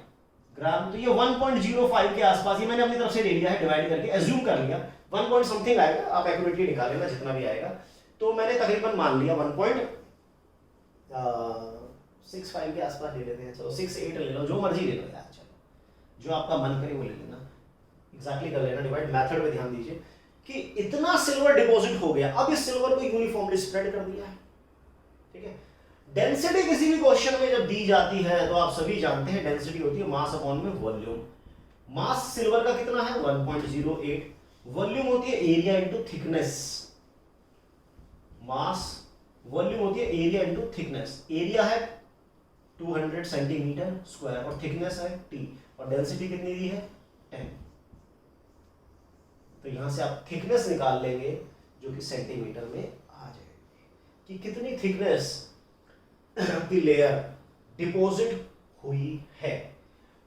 ग्राम, तो ये 1.05 के आसपास, ये मैंने अपनी तरफ से ले लिया है, डिवाइड करके एज्यूम कर लिया 1 पॉइंट समथिंग आएगा, आप एक्यूरेटली निकाल लेना जितना भी आएगा। तो मैंने तकरीबन मान लिया 1.65 के आसपास ले लेते हैं, चलो 68 ले लो, जो मर्जी ले लो यार, चलो जो आपका मन करे वो ले लेना, एग्जैक्टली कर लेना, डिवाइड मेथड पे ध्यान दीजिए कि इतना सिल्वर डिपॉजिट हो गया। अब इस सिल्वर को यूनिफॉर्मली स्प्रेड कर दिया है, ठीक है। डेंसिटी किसी भी क्वेश्चन में जब दी जाती है तो आप सभी जानते हैं डेंसिटी होती है मास अपॉन में वॉल्यूम। मास सिल्वर का कितना है 1.08, वॉल्यूम होती है area into thickness, mass volume होती है एरिया इनटू थिकनेस, एरिया है 200 सेंटीमीटर स्क्वायर और थिकनेस है t, और डेंसिटी कितनी दी है 10। तो यहां से आप थिकनेस निकाल लेंगे जो कि सेंटीमीटर में आ जाएगी कि कितनी थिकनेस की लेयर डिपॉजिट हुई है।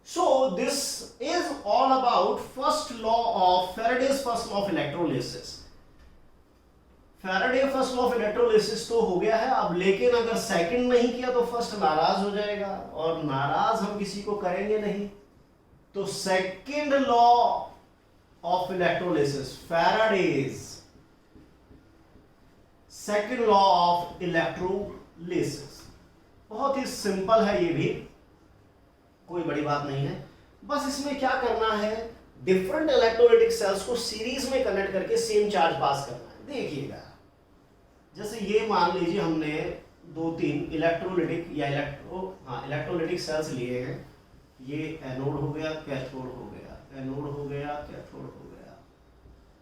सो this is all about first law of Faraday's first law of electrolysis. Faraday first law of electrolysis तो हो गया है अब, लेकिन अगर सेकंड नहीं किया तो फर्स्ट नाराज हो जाएगा, और नाराज हम किसी को करेंगे नहीं। तो second law of electrolysis, Faraday's second law of electrolysis. बहुत ही सिंपल है, ये भी कोई बड़ी बात नहीं है। बस इसमें क्या करना है, डिफरेंट इलेक्ट्रोलाइटिक सेल्स को सीरीज में कनेक्ट करके सेम चार्ज पास करना है। देखिएगा, जैसे ये मान लीजिए हमने 2-3 इलेक्ट्रोलाइटिक या इलेक्ट्रोलाइटिक सेल्स लिए हैं। ये एनोड हो गया, कैथोड हो गया, एनोड हो गया, कैथोड हो गया।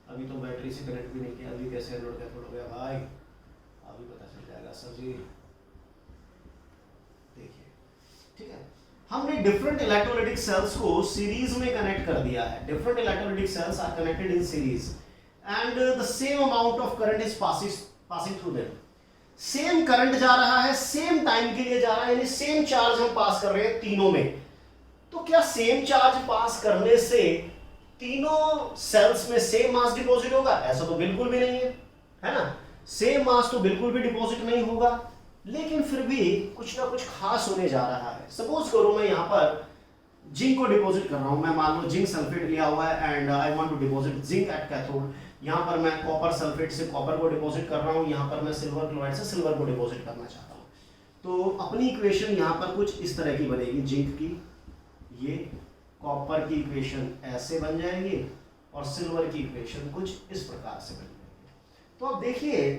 अभी तो बैटरी से कनेक्ट भी नहीं किया, अभी कैसे एनोड कैथोड हो गया भाई, अभी पता चल जाएगा सर जी। देखिए, ठीक है, हमने डिफरेंट इलेक्ट्रोलाइटिक सेल्स को सीरीज में कनेक्ट कर दिया है। Different electrolytic cells are connected in series and the same amount of current is passing through them. Same current जा रहा है, सेम टाइम के लिए जा रहा है, यानी सेम चार्ज हम पास कर रहे हैं तीनों में। तो क्या सेम चार्ज पास करने से तीनों सेल्स में सेम मास डिपॉजिट होगा? ऐसा तो बिल्कुल भी नहीं है ना। सेम मास तो बिल्कुल भी डिपॉजिट नहीं होगा, लेकिन फिर भी कुछ ना कुछ खास होने जा रहा है। सपोज करो मैं यहाँ पर जिंक को डिपॉजिट कर रहा हूं, मैं मान लो जिंक सल्फेट लिया हुआ है and I want to deposit zinc at cathode. यहाँ पर मैं कॉपर सल्फेट से कॉपर को डिपॉजिट कर रहा हूँ, यहाँ पर मैं सिल्वर क्लोराइड से सिल्वर को डिपॉजिट करना चाहता हूँ। तो अपनी इक्वेशन यहाँ पर कुछ इस तरह की बनेगी, जिंक की ये, कॉपर की इक्वेशन ऐसे बन जाएगी और सिल्वर की इक्वेशन कुछ इस प्रकार से बन जाएगी। तो अब देखिए,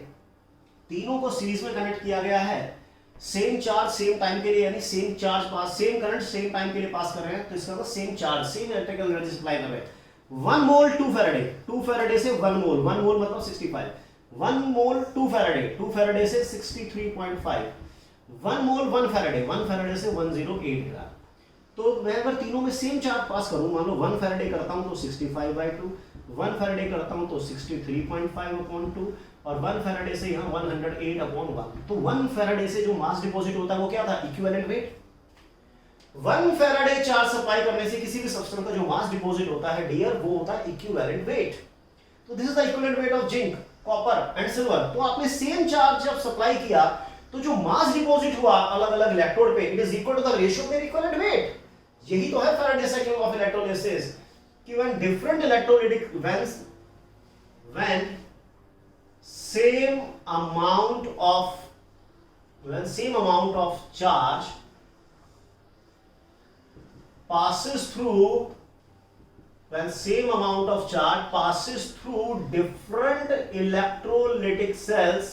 तीनों को सीरीज में कनेक्ट किया गया है, सेम चार्ज सेम टाइम के लिए, यानी सेम चार्ज पास, सेम करंट सेम टाइम के लिए पास कर रहे हैं। तो इसका मतलब same charge, same electrical energy supply कर रहे हैं। 1 मोल 2 फैराडे, 2 फैराडे से 1 मोल, 1 मोल मतलब 65, 1 मोल 2 फैराडे, 2 फैराडे से 63.5, 1 मोल 1 फैराडे, 1 फैराडे से 108 ग्राम। तो मैं अगर तीनों में सेम चार्ज पास करूं, मान लो 1 फैराडे करता हूं तो 65/2, 1 फैराडे करता हूं तो 63.5/2 और 1 फैराडे से यहाँ 108/1। तो 1 फैराडे से जो मास डिपॉजिट होता है वो क्या था? Equivalent weight. 1 Faraday charge supply करने से किसी भी सब्सटेंस का जो मास डिपॉजिट होता है डियर, वो होता है इक्विवेलेंट वेट। तो this is the equivalent weight of zinc, copper and silver. तो आपने सेम चार्ज जब सप्लाई किया तो जो मास डिपॉजिट हुआ अलग अलग इलेक्ट्रोड पे, it is equal to the ratio of their equivalent weight. यही तो है Faraday second law of electrolysis कि when different electrolytic when same amount of charge passes through different electrolytic cells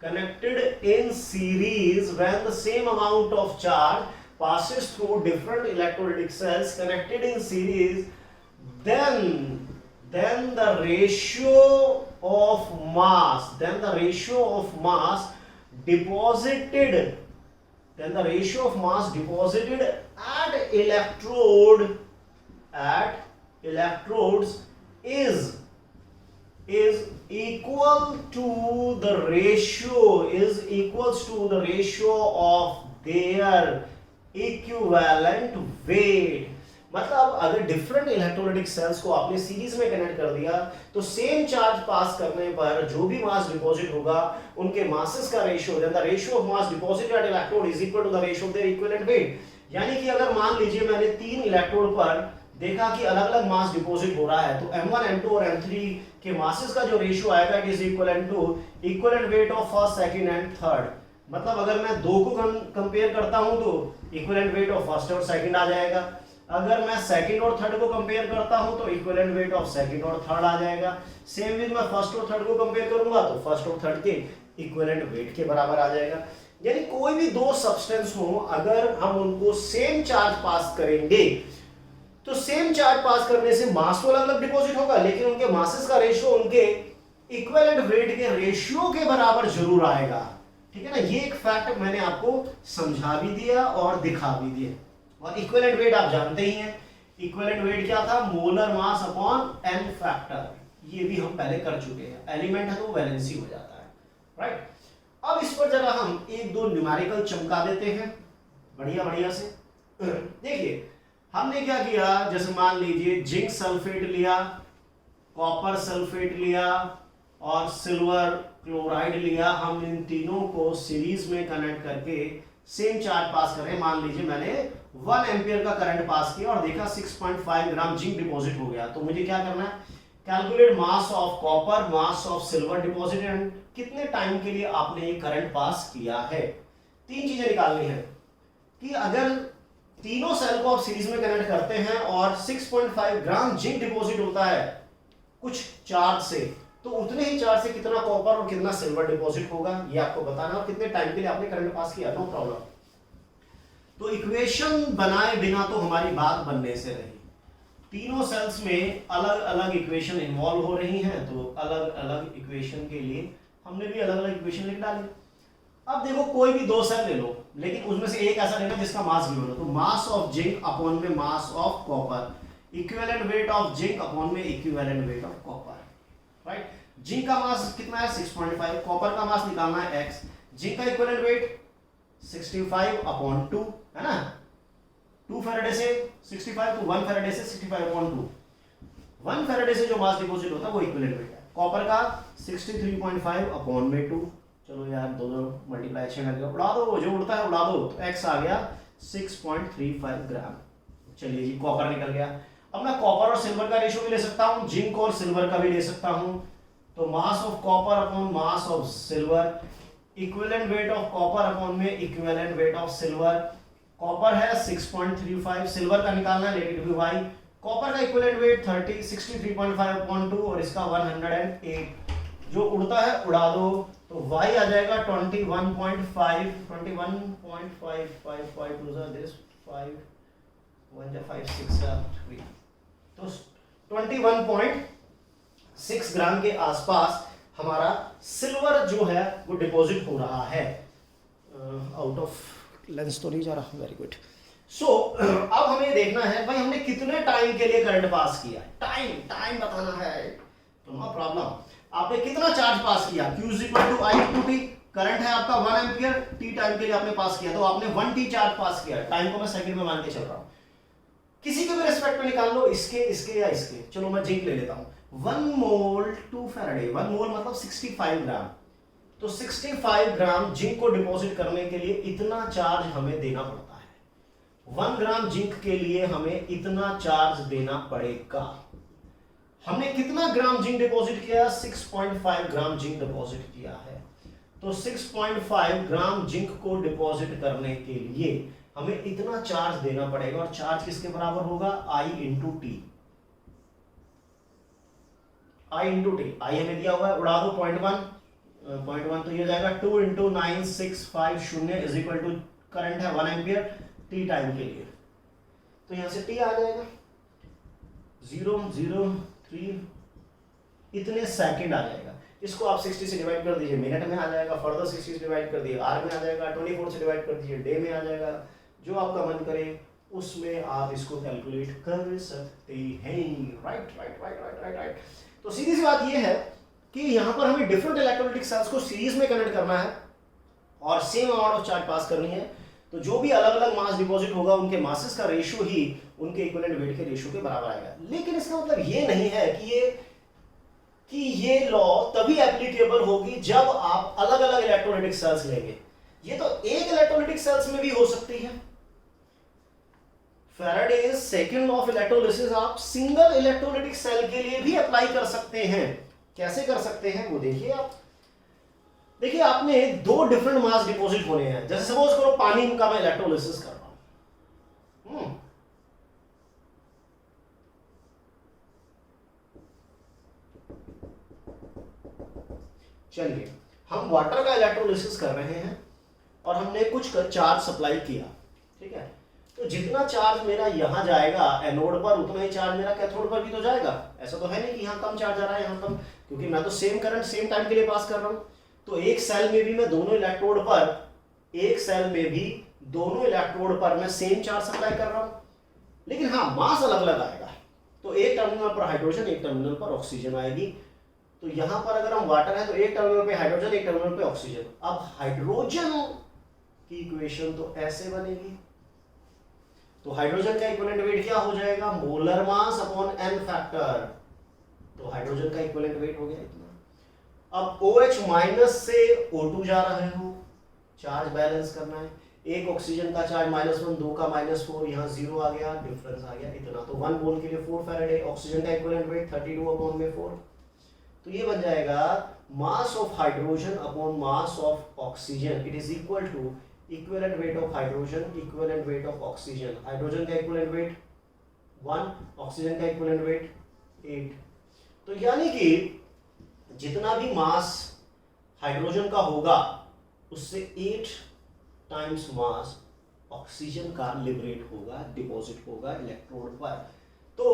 connected in series, when the same amount of charge passes through different electrolytic cells connected in series, then the ratio of mass deposited at electrodes is equals to the ratio of their equivalent weight। मतलब अगर different electrolytic cells को आपने series में connect कर दिया तो same charge pass करने पर जो भी मास डिपॉजिट होगा उनके मासेस का ratio, then the ratio of mass deposited at electrode is equal to the ratio of their equivalent weight. यानी कि अगर मान लीजिए मैंने 3 इलेक्ट्रोड पर देखा कि अलग अलग मास डिपॉजिट हो रहा है, तो M1 M2 और M3 के मासेस का जो रेशियो आएगा it is equivalent to equivalent weight of first, second and third. मतलब अगर मैं 2 को कंपेयर करता हूं तो इक्विवेलेंट वेट ऑफ फर्स्ट और सेकंड आ जाएगा। अगर मैं सेकंड और थर्ड को कंपेयर करता हूं तो इक्विवेलेंट वेट ऑफ सेकंड और थर्ड आ जाएगा। सेम विद मैं फर्स्ट और थर्ड को कंपेयर करूंगा तो फर्स्ट और थर्ड के इक्विवेलेंट वेट के बराबर आ जाएगा। यानी कोई भी 2 सब्सटेंस हो, अगर हम उनको सेम चार्ज पास करेंगे तो सेम चार्ज पास करने से मास तो अलग अलग डिपॉजिट होगा, लेकिन उनके मासेस का रेशियो उनके इक्विवेलेंट वेट के रेशियो के बराबर जरूर आएगा। ठीक है ना, ये एक फैक्ट मैंने आपको समझा भी दिया और दिखा भी दिया। और इक्विवेलेंट वेट आप जानते ही हैं, इक्विवेलेंट वेट क्या था? Molar mass upon n factor. ये भी हम पहले कर चुके हैं, एलिमेंट है तो वैलेंसी हो जाता है, राइट। अब इस पर जरा हम 1-2 न्यूमेरिकल चमका देते हैं बढ़िया बढ़िया से। देखिए हमने क्या किया, जैसे मान लीजिए जिंक सल्फेट लिया, कॉपर सल्फेट लिया और सिल्वर क्लोराइड लिया। हम इन तीनों को सीरीज में कनेक्ट करके सेम चार्ज पास कर रहे हैं। मान लीजिए मैंने 1 एम्पियर का करंट पास किया और देखा 6.5 ग्राम जिंक डिपॉजिट हो गया, तो मुझे क्या करना है, calculate mass of copper, mass of silver deposit and कितने टाइम के लिए आपने ये करंट पास किया है। 3 चीजें निकालनी है कि अगर तीनों सेल को आप सीरीज में कनेक्ट करते हैं और 6.5 ग्राम जिंक डिपॉजिट होता है कुछ चार्ज से, तो उतने ही चार्ज से कितना कॉपर और कितना सिल्वर डिपॉजिट होगा ये आपको बताना, और कितने टाइम के लिए आपने करंट पास किया, नो प्रॉब्लम। तो इक्वेशन बनाए बिना तो हमारी बात बनने से रही। तीनों सेल्स में अलग अलग इक्वेशन इन्वॉल्व हो रही हैं, तो अलग अलग इक्वेशन के लिए हमने भी अलग अलग इक्वेशन लिख डाली। अब देखो कोई भी 2 सेल ले लो, लेकिन उसमें से एक ऐसा लेना जिसका मास गिवन हो, तो मास ऑफ जिंक अपॉन में mass of copper, equivalent weight of zinc upon में equivalent weight of copper, right. Zinc का मास कितना है 6.5, कॉपर का मास निकालना है x, जिंक का इक्विवेलेंट वेट 65 अपॉन 2 है ना, 2 फैराडे से 65 तो 1 फैराडे से 65 अपॉन 2, 1 फैराडे से जो मास डिपॉजिट होता है वो इक्विवेलेंट वेट है। कॉपर का 63.5 अपॉन में 2, चलो यार दो मल्टीप्लाइकेशन करके उड़ा दो, जो उड़ता है उड़ा दो, तो x आ गया 6.35 ग्राम। चलिए जी कॉपर निकल गया। अब मैं कॉपर और सिल्वर का रेशियो भी ले सकता हूं, जिंक और सिल्वर का भी ले सकता हूं, तो mass of copper upon mass of silver, equivalent weight of copper upon में equivalent weight of silver. Copper है 6.35, सिल्वर का निकालना है, let it be y। Copper का इक्विवेलेंट वेट 63.5 अपॉन 2 और इसका 108, जो उड़ता है उड़ा दो, तो y आ जाएगा 21.5, 21.555 टू दिस 5 1 जा 5 6 3, तो 21.6 ग्राम के आसपास हमारा सिल्वर जो है वो डिपॉजिट हो रहा है। आउट ऑफ लेंस तो नहीं जा रहा, वेरी गुड। सो अब हमें देखना है भाई हमने कितने टाइम के लिए करंट पास किया, टाइम बताना है, तो नो प्रॉब्लम। आपने कितना चार्ज पास किया, Q = I × T, करंट है आपका 1 एम्पियर, T टाइम के लिए आपने पास किया, तो आपने 1 T चार्ज पास किया। टाइम को मैं सेकंड में मान के चल रहा हूं, किसी के भी रेस्पेक्ट में निकाल लो, इसके या इसके। चलो मैं जिंक ले लेता हूं, 1 मोल 2 फैराडे, 1 मोल मतलब 65 ग्राम, तो 65 ग्राम जिंक को डिपॉजिट करने के लिए इतना चार्ज हमें देना पड़ता है। 1 ग्राम जिंक के लिए हमें इतना चार्ज देना पड़ेगा। हमने कितना ग्राम जिंक डिपॉजिट किया, 6.5 ग्राम जिंक डिपॉजिट किया है, तो 6.5 ग्राम जिंक को डिपॉजिट करने के लिए हमें इतना चार्ज देना पड़ेगा, और चार्ज किसके बराबर होगा, I × T। I × T, I हमें दिया हुआ है, उड़ा दो 0.1 तो ये जाएगा 2 × 9650 इज इक्वल टू, करंट है 1 एम्पियर, T टाइम के लिए, तो यहां से T आ जाएगा 0.03 इतने सेकंड आ जाएगा। इसको आप 60 से डिवाइड कर दीजिए, मिनट में आ जाएगा, फर्दर 60 से डिवाइड कर दिए आर में आ जाएगा, 24 से डिवाइड कर दीजिए डे में आ जाएगा, जो आपका मन करे उसमें आप इसको कैलकुलेट कर सकते हैं। राइट। तो सीधी सी बात यह है कि यहां पर हमें डिफरेंट इलेक्ट्रोलाइटिक सेल्स को सीरीज में कनेक्ट करना है और सेम अमाउंट ऑफ चार्ज पास करनी है, तो जो भी अलग अलग मास डिपॉजिट होगा उनके मासेस का रेशियो ही उनके इक्विवेलेंट वेट के रेशियो के बराबर आएगा। लेकिन इसका मतलब ये नहीं है कि ये लॉ तभी एप्लीकेबल होगी जब आप अलग अलग इलेक्ट्रोलाइटिक सेल्स लेंगे। ये तो एक इलेक्ट्रोलाइटिक सेल्स में भी हो सकती है। Faraday's second law of electrolysis आप सिंगल इलेक्ट्रोलाइटिक सेल के लिए भी अप्लाई कर सकते हैं। कैसे कर सकते हैं वो देखिए आप। देखिए आपने 2 डिफरेंट मास डिपॉजिट होने हैं, जैसे सपोज करो पानी का मैं इलेक्ट्रोलिसिस कर रहा हूं, चलिए हम वाटर का इलेक्ट्रोलिसिस कर रहे हैं और हमने कुछ चार्ज सप्लाई किया, ठीक है, तो जितना चार्ज मेरा यहां जाएगा एनोड पर उतना ही चार्ज मेरा कैथोड पर भी तो जाएगा। ऐसा तो है नहीं कि यहां कम चार्ज आ रहा है यहां कम, क्योंकि मैं तो सेम करंट सेम टाइम के लिए पास कर रहा हूं। तो एक सेल में भी मैं दोनों इलेक्ट्रोड पर मैं सेम चार्ज सप्लाई कर रहा हूं, लेकिन हाँ मास अलग अलग आएगा। तो एक टर्मिनल पर हाइड्रोजन, एक टर्मिनल पर ऑक्सीजन आएगी। तो यहां पर अगर हम वाटर है तो एक टर्मिनल पे हाइड्रोजन, एक टर्मिनल पे ऑक्सीजन। अब हाइड्रोजन की इक्वेशन तो ऐसे बनेगी, तो हाइड्रोजन का इक्विवेलेंट वेट क्या हो जाएगा, molar mass upon n factor. तो हाइड्रोजन का इक्विवेलेंट वेट हो गया इतना। अब OH माइनस से O2 जा रहे हो, चार्ज बैलेंस करना है, एक ऑक्सीजन का चार्ज -1, दो का -4, यहाँ 0 आ गया, डिफरेंस आ गया इतना। तो 1 मोल के लिए 4 फैराडे। ऑक्सीजन का इक्विवेलेंट वेट 32/4। तो ये बन जाएगा mass of hydrogen upon mass of oxygen, it is equal to equivalent weight of hydrogen equivalent weight of oxygen. Hydrogen का इक्विवेलेंट वेट 1, ऑक्सीजन का इक्विवेलेंट वेट 8। तो यानी कि जितना भी मास हाइड्रोजन का होगा उससे 8 टाइम्स मास ऑक्सीजन का लिबरेट होगा, डिपॉजिट होगा इलेक्ट्रोड पर। तो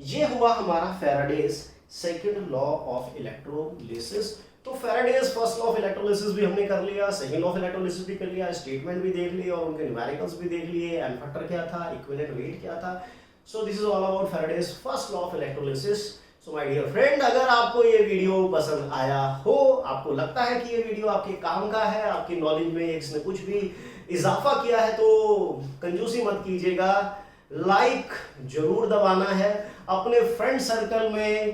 ये हुआ हमारा Faraday's second law of electrolysis. तो Faraday's first law of electrolysis भी हमने कर लिया, सेकंड लॉ ऑफ इलेक्ट्रोलिसिस भी कर लिया, स्टेटमेंट भी देख लिए और उनके न्यूमेरिकल्स भी देख लिए, एन फैक्टर क्या था, इक्विवेलेंट वेट क्या था। So this is all about Faraday's first law of electrolysis. So my dear friend, अगर आपको ये वीडियो पसंद आया हो, आपको लगता है कि ये वीडियो आपके काम का है, आपकी नॉलेज में इसने कुछ भी इजाफा किया है, तो कंजूसी मत कीजिएगा, लाइक जरूर दबाना है अपने फ्रेंड सर्कल में,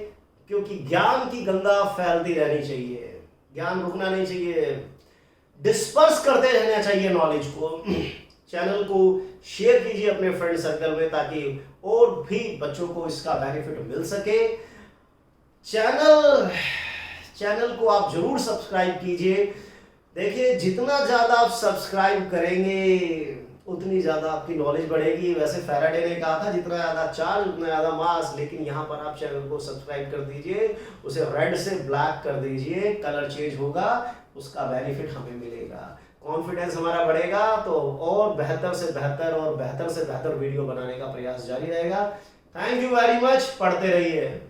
क्योंकि ज्ञान की गंगा फैलती रहनी चाहिए, ज्ञान रुकना नहीं चाहिए, डिस्पर्स करते रहना चाहिए नॉलेज को। चैनल को शेयर कीजिए अपने फ्रेंड सर्कल में ताकि और भी बच्चों को इसका बेनिफिट मिल सके। चैनल को आप जरूर सब्सक्राइब कीजिए। देखिए, जितना ज्यादा आप सब्सक्राइब करेंगे उतनी ज्यादा आपकी नॉलेज बढ़ेगी। वैसे फैराडे ने कहा था जितना ज्यादा चार्ज उतना ज्यादा मास, लेकिन यहाँ पर आप चैनल को सब्सक्राइब कर दीजिए, उसे रेड से ब्लैक कर दीजिए, कलर चेंज होगा, उसका बेनिफिट हमें मिलेगा, कॉन्फिडेंस हमारा बढ़ेगा, तो और बेहतर से बेहतर वीडियो बनाने का प्रयास जारी रहेगा। थैंक यू वेरी मच, पढ़ते रहिए।